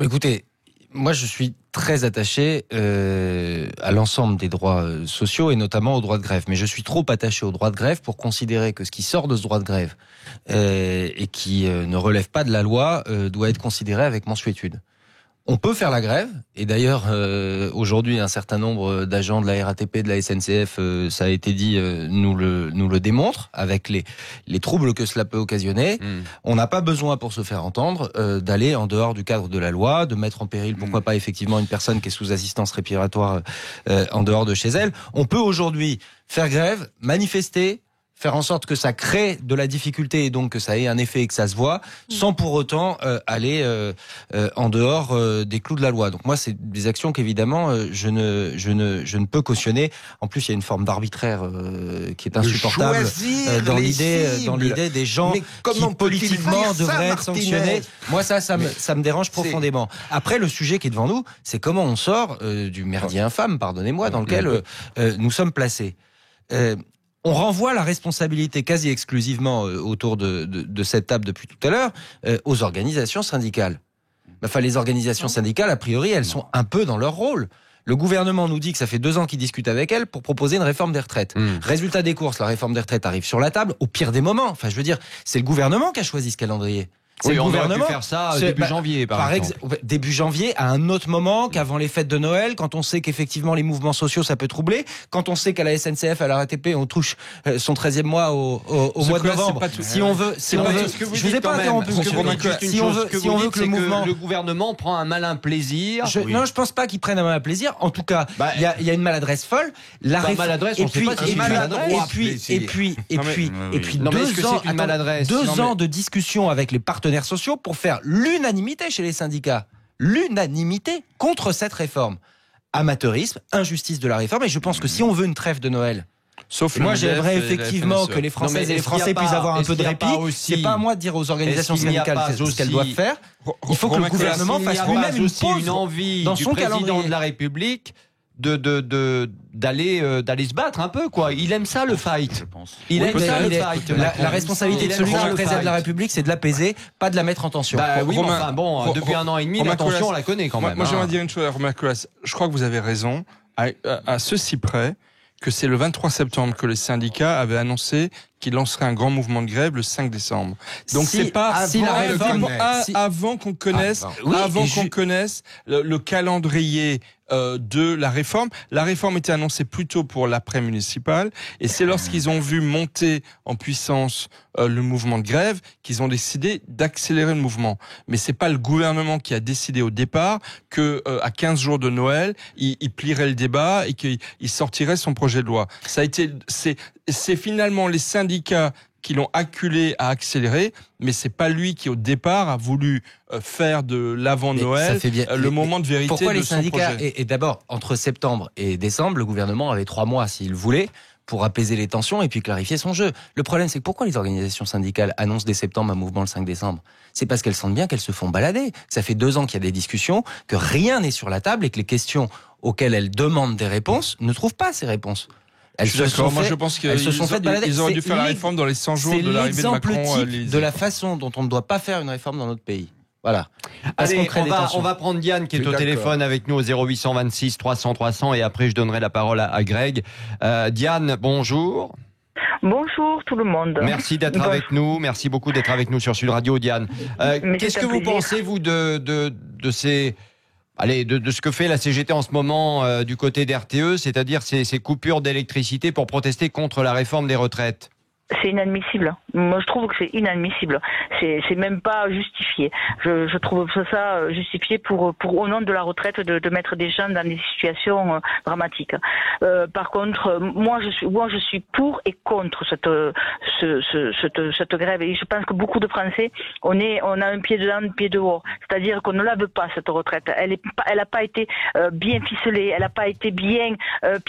Speaker 2: Écoutez, moi je suis très attaché à l'ensemble des droits sociaux et notamment au droit de grève. Mais je suis trop attaché au droit de grève pour considérer que ce qui sort de ce droit de grève et qui ne relève pas de la loi doit être considéré avec mansuétude. On peut faire la grève, et d'ailleurs aujourd'hui un certain nombre d'agents de la RATP, de la SNCF, ça a été dit, nous le démontrent avec les troubles que cela peut occasionner. On n'a pas besoin pour se faire entendre d'aller en dehors du cadre de la loi, de mettre en péril pourquoi pas effectivement une personne qui est sous assistance respiratoire en dehors de chez elle. On peut aujourd'hui faire grève, manifester, faire en sorte que ça crée de la difficulté et donc que ça ait un effet et que ça se voit, sans pour autant aller en dehors des clous de la loi. Donc moi, c'est des actions qu'évidemment je ne peux cautionner. En plus, il y a une forme d'arbitraire qui est insupportable dans l'idée des gens qui politiquement devraient être sanctionnés. Moi, ça me dérange profondément. Après, le sujet qui est devant nous, c'est comment on sort du merdier infâme, pardonnez-moi, dans lequel nous sommes placés. On renvoie la responsabilité quasi exclusivement autour de cette table depuis tout à l'heure aux organisations syndicales. Enfin, les organisations syndicales, a priori, elles sont un peu dans leur rôle. Le gouvernement nous dit que ça fait 2 ans qu'il discute avec elles pour proposer une réforme des retraites. Résultat des courses, la réforme des retraites arrive sur la table au pire des moments. Enfin, je veux dire, c'est le gouvernement qui a choisi ce calendrier. C'est le gouvernement.
Speaker 7: On aurait pu faire ça début janvier, par exemple.
Speaker 2: Début janvier, à un autre moment qu'avant les fêtes de Noël, quand on sait qu'effectivement les mouvements sociaux, ça peut troubler, quand on sait qu'à la SNCF, à la RATP, on touche son 13e mois au mois de novembre. Si on veut, je vous ai pas interrompu.
Speaker 7: Si on veut que le gouvernement prend un malin plaisir.
Speaker 2: Non, je pense pas qu'il prenne un malin plaisir. En tout cas, il y a une maladresse folle.
Speaker 7: La maladresse, on sait pas si c'est une maladresse.
Speaker 2: Et puis 2 ans de discussion avec les partenaires sociaux pour faire l'unanimité chez les syndicats. L'unanimité contre cette réforme. Amateurisme, injustice de la réforme. Et je pense que si on veut une trêve de Noël, moi j'aimerais effectivement que les Françaises et les Français puissent avoir un peu de répit. C'est pas à moi de dire aux organisations syndicales ce qu'elles doivent faire. Il faut que le gouvernement fasse lui-même une pause
Speaker 7: une envie
Speaker 2: dans
Speaker 7: du
Speaker 2: son
Speaker 7: président
Speaker 2: calendrier
Speaker 7: de la République d'aller se battre un peu, quoi. Il aime ça, le fight. Je pense. Il aime ça, le fight.
Speaker 2: La responsabilité de celui qui préside la République, c'est de l'apaiser, pas de la mettre en tension.
Speaker 7: Oui, enfin bon, depuis 1 an et demi, la tension, on la connaît quand même.
Speaker 4: Moi, j'aimerais dire une chose à Romain Colas. Je crois que vous avez raison, à ceci près, que c'est le 23 septembre que les syndicats avaient annoncé qu'ils lanceraient un grand mouvement de grève le 5 décembre. Donc c'est pas avant qu'on connaisse, qu'on connaisse le calendrier de la réforme. La réforme était annoncée plutôt pour l'après-municipal, et c'est lorsqu'ils ont vu monter en puissance le mouvement de grève qu'ils ont décidé d'accélérer le mouvement. Mais c'est pas le gouvernement qui a décidé au départ que à 15 jours de Noël, il plierait le débat et qu'il sortirait son projet de loi. C'est finalement les syndicats qui l'ont acculé à accélérer, mais c'est pas lui qui au départ a voulu faire de l'avant-Noël le moment de vérité.
Speaker 2: Pourquoi
Speaker 4: de
Speaker 2: les syndicats
Speaker 4: son projet.
Speaker 2: Et d'abord, entre septembre et décembre, le gouvernement avait 3 mois s'il voulait pour apaiser les tensions et puis clarifier son jeu. Le problème, c'est que pourquoi les organisations syndicales annoncent dès septembre un mouvement le 5 décembre ? C'est parce qu'elles sentent bien qu'elles se font balader. Ça fait 2 ans qu'il y a des discussions, que rien n'est sur la table et que les questions auxquelles elles demandent des réponses ne trouvent pas ces réponses.
Speaker 4: Moi, je pense qu'ils auraient dû faire la réforme dans les 100 jours de l'arrivée de Macron.
Speaker 2: C'est l'exemple type de la façon dont on ne doit pas faire une réforme dans notre pays. Voilà.
Speaker 7: Allez, on va prendre Diane qui est au téléphone avec nous au 0826 300 300 et après je donnerai la parole à Greg. Diane, bonjour.
Speaker 9: Bonjour tout le monde.
Speaker 7: Merci d'être avec nous. Merci beaucoup d'être avec nous sur Sud Radio, Diane. Qu'est-ce que vous pensez, vous, de ces... Allez, de ce que fait la CGT en ce moment du côté d'RTE, c'est-à-dire ces coupures d'électricité pour protester contre la réforme des retraites?
Speaker 9: C'est inadmissible. Moi, je trouve que c'est inadmissible. C'est même pas justifié. Je trouve ça justifié pour au nom de la retraite de mettre des gens dans des situations dramatiques. Par contre, moi je suis pour et contre cette grève. Et je pense que beaucoup de Français, on a un pied dedans, un pied dehors. C'est-à-dire qu'on ne la veut pas, cette retraite. Elle a pas été bien ficelée. Elle n'a pas été bien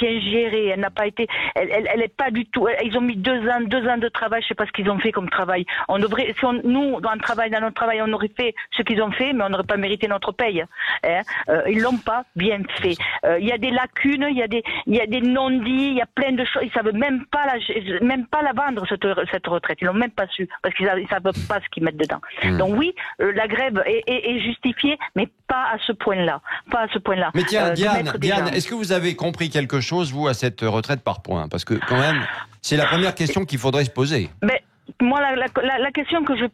Speaker 9: gérée. Elle n'a pas été. Elle est pas du tout. Ils ont mis 2 ans de travail, je sais pas ce qu'ils ont fait comme travail. On devrait, nous, dans notre travail, on aurait fait ce qu'ils ont fait, mais on n'aurait pas mérité notre paye. Ils l'ont pas bien fait. Il y a des lacunes, il y a des non-dits, il y a plein de choses. Ils savent même pas la vendre, cette retraite. Ils l'ont même pas su, parce qu'ils savent pas ce qu'ils mettent dedans. Donc oui, la grève est justifiée, mais pas à ce point-là. Pas à ce point-là.
Speaker 7: Mais tiens, Diane, est-ce que vous avez compris quelque chose, vous, à cette retraite par points? Parce que, quand même, c'est la première question qu'il faudrait se poser.
Speaker 9: Mais moi, la question que je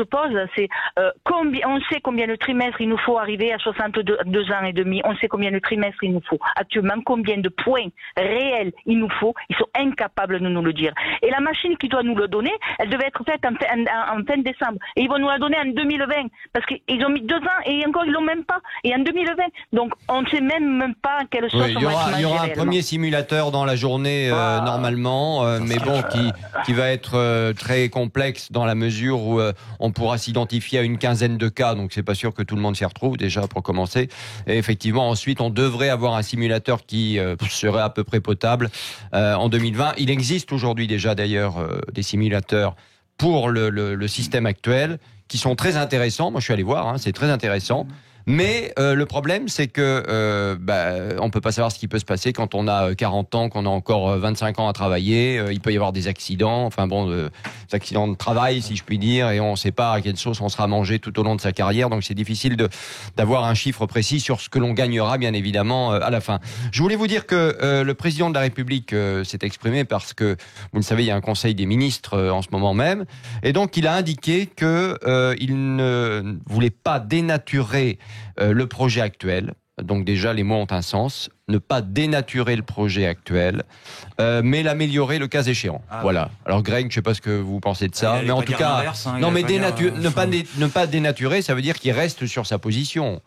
Speaker 9: pose, c'est on sait combien de trimestres il nous faut arriver à 62 ans et demi. On sait combien de trimestres il nous faut. Actuellement, combien de points réels il nous faut. Ils sont incapables de nous le dire. Et la machine qui doit nous le donner, elle devait être faite en fin décembre. Et ils vont nous la donner en 2020. Parce qu'ils ont mis 2 ans et encore, ils l'ont même pas. Et en 2020. Donc, on ne sait même pas en quelle sauce on va se manger.
Speaker 7: Il y aura un premier simulateur dans la journée, normalement, mais bon, qui va être très complexe dans la mesure où on pourra s'identifier à une quinzaine de cas, donc c'est pas sûr que tout le monde s'y retrouve déjà pour commencer. Et effectivement, ensuite, on devrait avoir un simulateur qui serait à peu près potable en 2020. Il existe aujourd'hui déjà d'ailleurs des simulateurs pour le système actuel qui sont très intéressants. Moi, je suis allé voir, c'est très intéressant. Mais le problème, c'est que on peut pas savoir ce qui peut se passer quand on a 40 ans, qu'on a encore 25 ans à travailler. Il peut y avoir des accidents, des accidents de travail, si je puis dire, et on ne sait pas à quelle sauce on sera mangé tout au long de sa carrière. Donc c'est difficile d'avoir un chiffre précis sur ce que l'on gagnera, bien évidemment, à la fin. Je voulais vous dire que le président de la République s'est exprimé parce que, vous le savez, il y a un conseil des ministres en ce moment même, et donc il a indiqué que il ne voulait pas dénaturer le projet actuel. Donc déjà, les mots ont un sens. Ne pas dénaturer le projet actuel, mais l'améliorer le cas échéant. Voilà. Alors Greg, je sais pas ce que vous pensez de ça, mais en tout cas, ne pas dénaturer, ça veut dire qu'il reste sur sa position.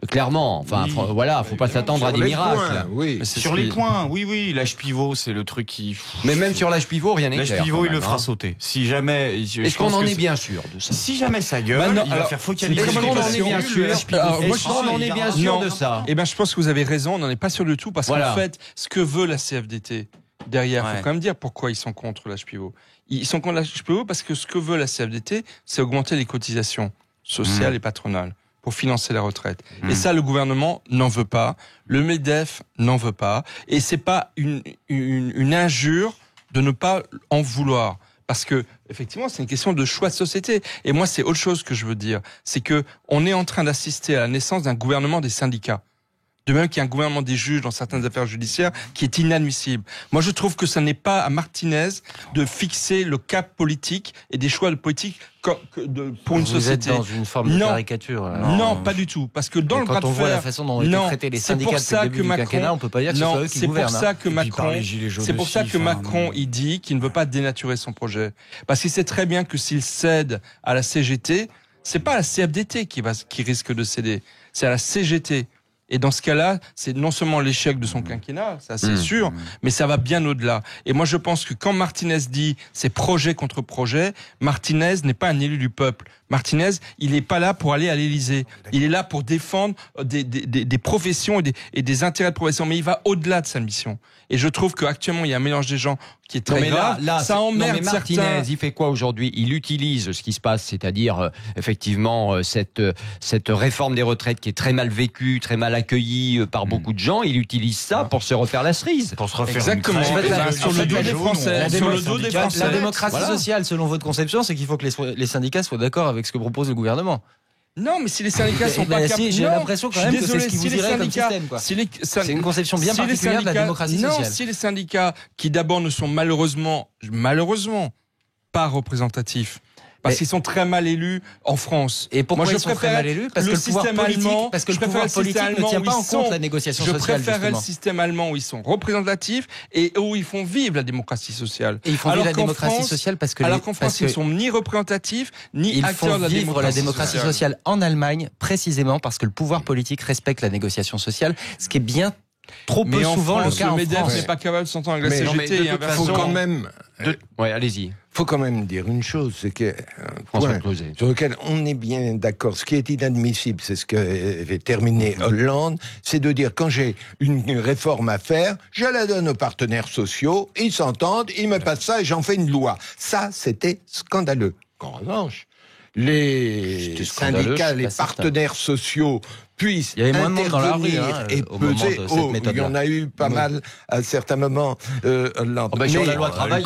Speaker 7: Clairement, faut pas s'attendre à des miracles.
Speaker 5: Sur les points, oui, l'âge pivot, c'est le truc qui...
Speaker 7: Mais même sur l'âge pivot, rien n'est clair.
Speaker 5: L'âge pivot, il le fera sauter. Si jamais...
Speaker 7: Est-ce qu'on en est bien sûr de ça?
Speaker 5: Si jamais ça gueule, il va faire focaliser...
Speaker 7: Est-ce qu'on en est bien sûr? Est-ce qu'on en est bien sûr de ça?
Speaker 4: Eh ben, je pense que vous avez raison, on n'en est pas sûr du tout, parce qu'en fait, ce que veut la CFDT, derrière, faut quand même dire pourquoi ils sont contre l'âge pivot. Ils sont contre l'âge pivot parce que ce que veut la CFDT, c'est augmenter les cotisations sociales et patronales pour financer la retraite. Et ça, le gouvernement n'en veut pas. Le MEDEF n'en veut pas. Et c'est pas une injure de ne pas en vouloir. Parce que, effectivement, c'est une question de choix de société. Et moi, c'est autre chose que je veux dire. C'est que on est en train d'assister à la naissance d'un gouvernement des syndicats. De même qu'il y a un gouvernement des juges dans certaines affaires judiciaires qui est inadmissible. Moi, je trouve que ça n'est pas à Martinez de fixer le cap politique et des choix de politique pour une société.
Speaker 2: Vous êtes dans une forme de caricature.
Speaker 4: Non, pas du tout. Parce que dans le bras de fer...
Speaker 2: Quand on voit la façon dont ont été traités les syndicats depuis le début du quinquennat, on peut pas dire que ce soit eux qui gouvernent.
Speaker 4: C'est pour ça que Macron, il dit qu'il ne veut pas dénaturer son projet. Parce qu'il sait très bien que s'il cède à la CGT, c'est pas la CFDT qui risque de céder, c'est à la CGT. Et dans ce cas-là, c'est non seulement l'échec de son quinquennat, ça c'est sûr, mais ça va bien au-delà. Et moi je pense que quand Martinez dit c'est projet contre projet, Martinez n'est pas un élu du peuple. Martinez, il n'est pas là pour aller à l'Élysée. Il est là pour défendre des professions et des intérêts de profession. Mais il va au-delà de sa mission. Et je trouve qu'actuellement, il y a un mélange des gens qui est très grave. Ça emmerde
Speaker 7: Martinez,
Speaker 4: certains.
Speaker 7: il fait quoi aujourd'hui? Il utilise ce qui se passe, c'est-à-dire effectivement cette réforme des retraites qui est très mal vécue, très mal accueillie par beaucoup de gens. Il utilise ça pour se refaire la cerise.
Speaker 5: Pour se refaire
Speaker 4: exactement. Sur le dos des Français. Sur le dos des Français.
Speaker 2: La démocratie sociale, selon votre conception, c'est qu'il faut que les syndicats soient d'accord avec ce que propose le gouvernement.
Speaker 4: Non, mais si les syndicats sont pas capables...
Speaker 2: J'ai l'impression quand même que c'est ce qui vous dirait comme système. C'est une conception bien particulière de la démocratie sociale.
Speaker 4: Non, si les syndicats, qui d'abord ne sont malheureusement pas représentatifs, parce qu'ils sont très mal élus en France.
Speaker 2: Et pourquoi ils sont très mal élus? Parce que le pouvoir politique ne tient pas en compte la négociation sociale.
Speaker 4: Je préférerais le système allemand où ils sont représentatifs et où ils font vivre la démocratie sociale.
Speaker 2: Et ils font vivre la démocratie sociale parce que...
Speaker 4: Alors qu'en France, ils ne sont ni représentatifs, ni acteurs de la démocratie sociale.
Speaker 2: Ils font vivre la démocratie sociale en Allemagne, précisément parce que le pouvoir politique respecte la négociation sociale, ce qui est bien trop peu souvent le cas en France.
Speaker 4: Le MEDEF n'est pas capable de s'entendre avec la CGT.
Speaker 3: Il faut quand même...
Speaker 7: allez-y.
Speaker 3: Faut quand même dire une chose, c'est que sur lequel on est bien d'accord. Ce qui est inadmissible, c'est ce que avait terminé Hollande, c'est de dire quand j'ai une réforme à faire, je la donne aux partenaires sociaux, ils s'entendent, ils me passent ça et j'en fais une loi. Ça, c'était scandaleux. En revanche, les syndicats, les partenaires sociaux puisse
Speaker 2: il y avait moins de monde dans la rue,
Speaker 3: et peser. Il y en a eu pas mal à certains moments.
Speaker 7: Sur la loi travail,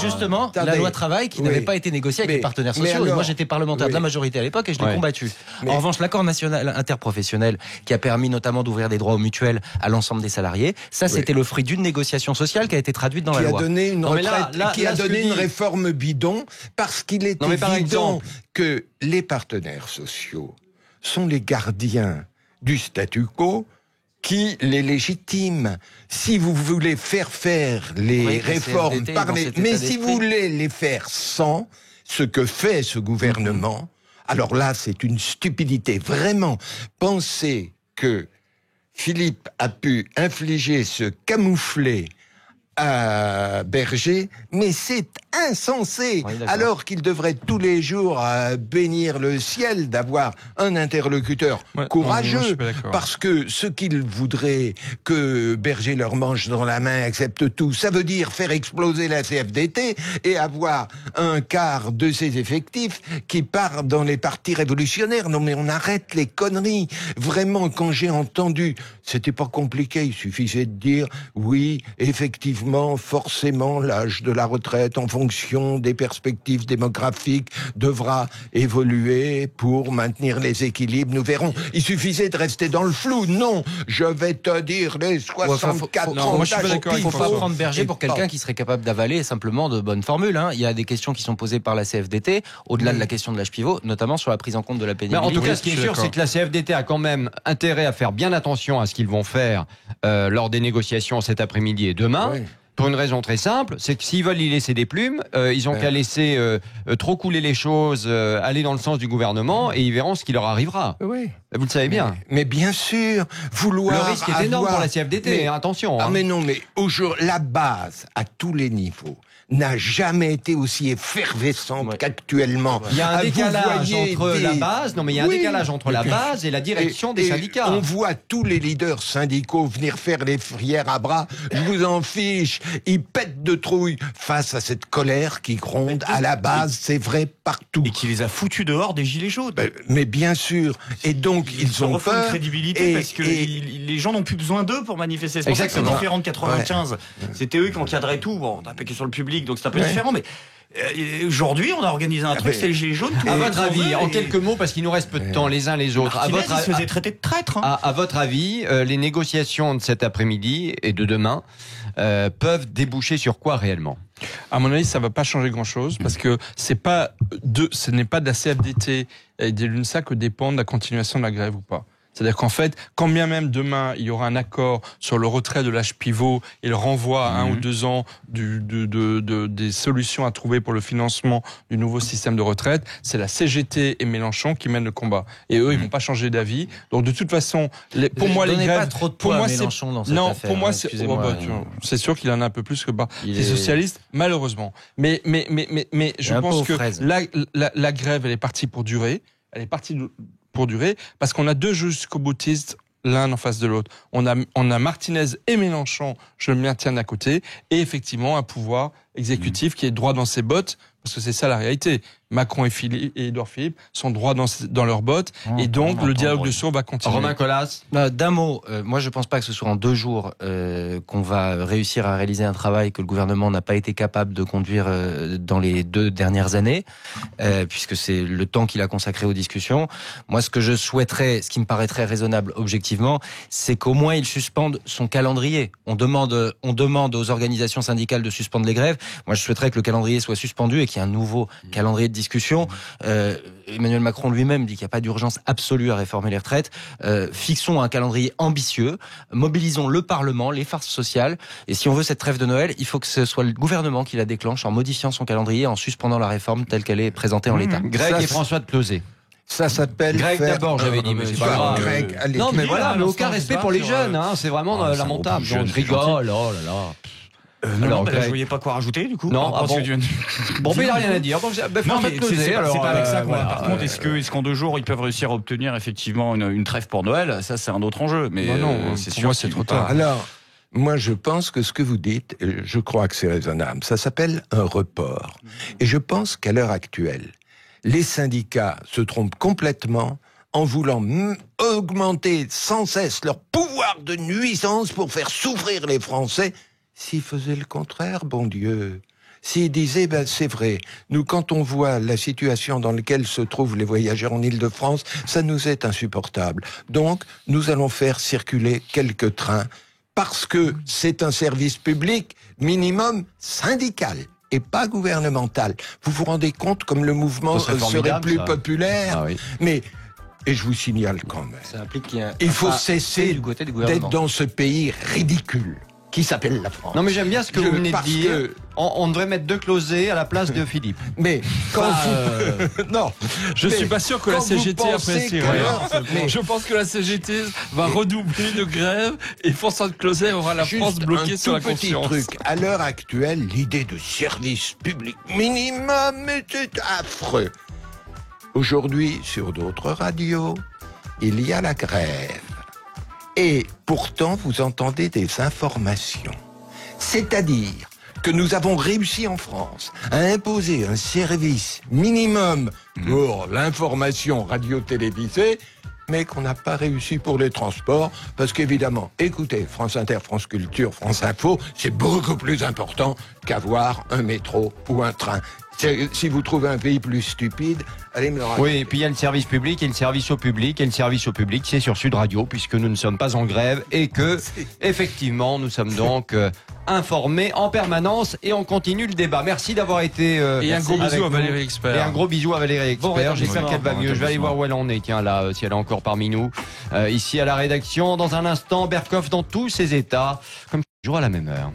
Speaker 2: justement la loi travail qui n'avait pas été négociée avec les partenaires sociaux. Moi, j'étais parlementaire de la majorité à l'époque et je l'ai combattu. En revanche, l'accord national interprofessionnel qui a permis notamment d'ouvrir des droits aux mutuelles à l'ensemble des salariés, ça, c'était le fruit d'une négociation sociale qui a été traduite dans la loi.
Speaker 3: Qui a donné une retraite, qui a donné une réforme bidon parce qu'il était évident que les partenaires sociaux sont les gardiens du statu quo qui les légitime. Si vous voulez faire les réformes par mais si vous voulez les faire sans, ce que fait ce gouvernement, alors là, c'est une stupidité. Vraiment, penser que Philippe a pu infliger ce camouflet à Berger, mais c'est insensé, alors qu'il devrait tous les jours bénir le ciel d'avoir un interlocuteur courageux, parce que ce qu'ils voudraient que Berger leur mange dans la main accepte tout, ça veut dire faire exploser la CFDT et avoir un quart de ses effectifs qui part dans les partis révolutionnaires. Non mais on arrête les conneries. Vraiment, quand j'ai entendu, c'était pas compliqué, il suffisait de dire oui, effectivement, forcément, l'âge de la retraite en fonction des perspectives démographiques devra évoluer pour maintenir les équilibres. Nous verrons. Il suffisait de rester dans le flou. Non, je vais te dire les 64 ans.
Speaker 2: Moi, je suis pas d'accord. Il ne faut pas prendre Berger pour quelqu'un qui serait capable d'avaler simplement de bonnes formules. Il y a des questions qui sont posées par la CFDT, au-delà de la question de l'âge pivot, notamment sur la prise en compte de la pénibilité.
Speaker 7: Mais en tout cas, ce qui est sûr, c'est que la CFDT a quand même intérêt à faire bien attention à ce qu'ils vont faire lors des négociations cet après-midi et demain. Oui. Pour une raison très simple, c'est que s'ils veulent y laisser des plumes, ils ont qu'à laisser trop couler les choses, aller dans le sens du gouvernement, et ils verront ce qui leur arrivera.
Speaker 3: Oui.
Speaker 7: Vous le savez bien.
Speaker 3: Mais bien sûr, vouloir.
Speaker 7: Le risque est énorme pour la CFDT, attention.
Speaker 3: Mais non, mais aujourd'hui, la base, à tous les niveaux, n'a jamais été aussi effervescente qu'actuellement.
Speaker 7: Il y a un décalage entre la base, il y a un décalage entre la base et la direction des syndicats.
Speaker 3: On voit tous les leaders syndicaux venir faire les frières à bras. Je vous en fiche. Ils pètent de trouille face à cette colère qui gronde à la base, c'est vrai, partout.
Speaker 5: Et qui les a foutus dehors des gilets jaunes.
Speaker 3: Mais bien sûr. Et donc, ils ont peur.
Speaker 5: Une crédibilité parce que les gens n'ont plus besoin d'eux pour manifester. C'est pour ça que c'est différent de 95. C'était eux qui encadraient tout. Bon, on a piqué sur le public, donc c'est un peu différent, mais aujourd'hui, on a organisé un truc, c'est les gilets jaunes.
Speaker 7: À votre avis, en quelques mots, parce qu'il nous reste peu de temps les uns les autres,
Speaker 5: à votre avis, se faisait traiter de traître.
Speaker 7: À votre avis, les négociations de cet après-midi et de demain peuvent déboucher sur quoi réellement ?
Speaker 4: À mon avis, ça va pas changer grand-chose parce que ce n'est pas de la CFDT et de l'UNSA que dépend de la continuation de la grève ou pas. C'est-à-dire qu'en fait, quand bien même demain il y aura un accord sur le retrait de l'âge pivot et le renvoi à 1 ou 2 ans des solutions à trouver pour le financement du nouveau système de retraite, c'est la CGT et Mélenchon qui mènent le combat. Et eux, ils vont pas changer d'avis. Donc de toute façon, pour moi, les grèves,
Speaker 2: pas trop de poids à Mélenchon dans cette affaire.
Speaker 4: Pour moi, c'est sûr qu'il en a un peu plus que les socialistes, malheureusement. Mais je pense que la grève, elle est partie pour durer. Elle est partie pour durer, parce qu'on a deux jusqu'au-boutistes l'un en face de l'autre. On a Martinez et Mélenchon, je le maintiens à côté, et effectivement un pouvoir exécutif qui est droit dans ses bottes, parce que c'est ça la réalité. Macron et Édouard Philippe sont droits dans leurs bottes, et donc le dialogue de sourds va continuer.
Speaker 7: Romain Colas.
Speaker 2: D'un mot, moi je pense pas que ce soit en 2 jours qu'on va réussir à réaliser un travail que le gouvernement n'a pas été capable de conduire dans les 2 dernières années, puisque c'est le temps qu'il a consacré aux discussions. Moi ce que je souhaiterais, ce qui me paraîtrait raisonnable objectivement, c'est qu'au moins il suspende son calendrier. On demande aux organisations syndicales de suspendre les grèves. Moi je souhaiterais que le calendrier soit suspendu et qu'il y ait un nouveau calendrier de discussion. Emmanuel Macron lui-même dit qu'il n'y a pas d'urgence absolue à réformer les retraites. Fixons un calendrier ambitieux, mobilisons le Parlement, les forces sociales, et si on veut cette trêve de Noël, il faut que ce soit le gouvernement qui la déclenche en modifiant son calendrier, en suspendant la réforme telle qu'elle est présentée en l'état.
Speaker 7: Greg et François de Closet.
Speaker 3: Ça s'appelle
Speaker 7: Greg d'abord, j'avais dit, mais c'est pas grave.
Speaker 3: Greg, allez,
Speaker 7: non, mais voilà, mais aucun respect pour les jeunes, hein, c'est vraiment lamentable. Je rigole, oh là là.
Speaker 5: Alors, je voyais pas quoi rajouter du coup.
Speaker 7: Non, bon, mais il a rien à dire. Donc,
Speaker 5: c'est pas avec ça qu'on va. Par contre, est-ce qu'en 2 jours ils peuvent réussir à obtenir effectivement une trêve pour Noël ? Ça, c'est un autre enjeu. Mais
Speaker 4: non, c'est sûr, c'est trop tard.
Speaker 3: Alors, moi, je pense que ce que vous dites, je crois que c'est raisonnable. Ça s'appelle un report. Et je pense qu'à l'heure actuelle, les syndicats se trompent complètement en voulant augmenter sans cesse leur pouvoir de nuisance pour faire souffrir les Français. S'ils faisaient le contraire, bon Dieu, s'ils disaient, c'est vrai, nous, quand on voit la situation dans laquelle se trouvent les voyageurs en Île-de-France, ça nous est insupportable. Donc, nous allons faire circuler quelques trains, parce que c'est un service public minimum syndical et pas gouvernemental. Vous vous rendez compte comme le mouvement serait plus populaire? Mais, et je vous signale quand même,
Speaker 2: ça implique qu'il y a
Speaker 3: il faut cesser d'être dans ce pays ridicule qui s'appelle la France.
Speaker 7: Non mais j'aime bien ce que vous venez de dire. On devrait mettre 2 Closet à la place de Philippe.
Speaker 3: Mais quand non,
Speaker 4: je suis pas sûr que la CGT apprécierait. Je pense que la CGT va redoubler de grève et François de Closet aura la France bloquée sur la conscience.
Speaker 3: Petit truc. À l'heure actuelle, l'idée de service public minimum était affreux. Aujourd'hui, sur d'autres radios, il y a la grève. Et pourtant, vous entendez des informations. C'est-à-dire que nous avons réussi en France à imposer un service minimum pour l'information radio-télévisée, mais qu'on n'a pas réussi pour les transports, parce qu'évidemment, écoutez, France Inter, France Culture, France Info, c'est beaucoup plus important qu'avoir un métro ou un train. Si vous trouvez un pays plus stupide, allez me le raconter.
Speaker 7: Oui, et puis il y a le service public et le service au public. Et le service au public, c'est sur Sud Radio, puisque nous ne sommes pas en grève et que, effectivement, nous sommes donc informés en permanence et on continue le débat. Merci d'avoir été
Speaker 4: et un gros bisou à Valérie Expert.
Speaker 7: Et un gros bisou à Valérie Expert. J'espère qu'elle va mieux. Je vais aller voir où elle en est. Tiens, là, si elle est encore parmi nous. Ici à la rédaction, dans un instant, Berkoff dans tous ses états, comme toujours à la même heure.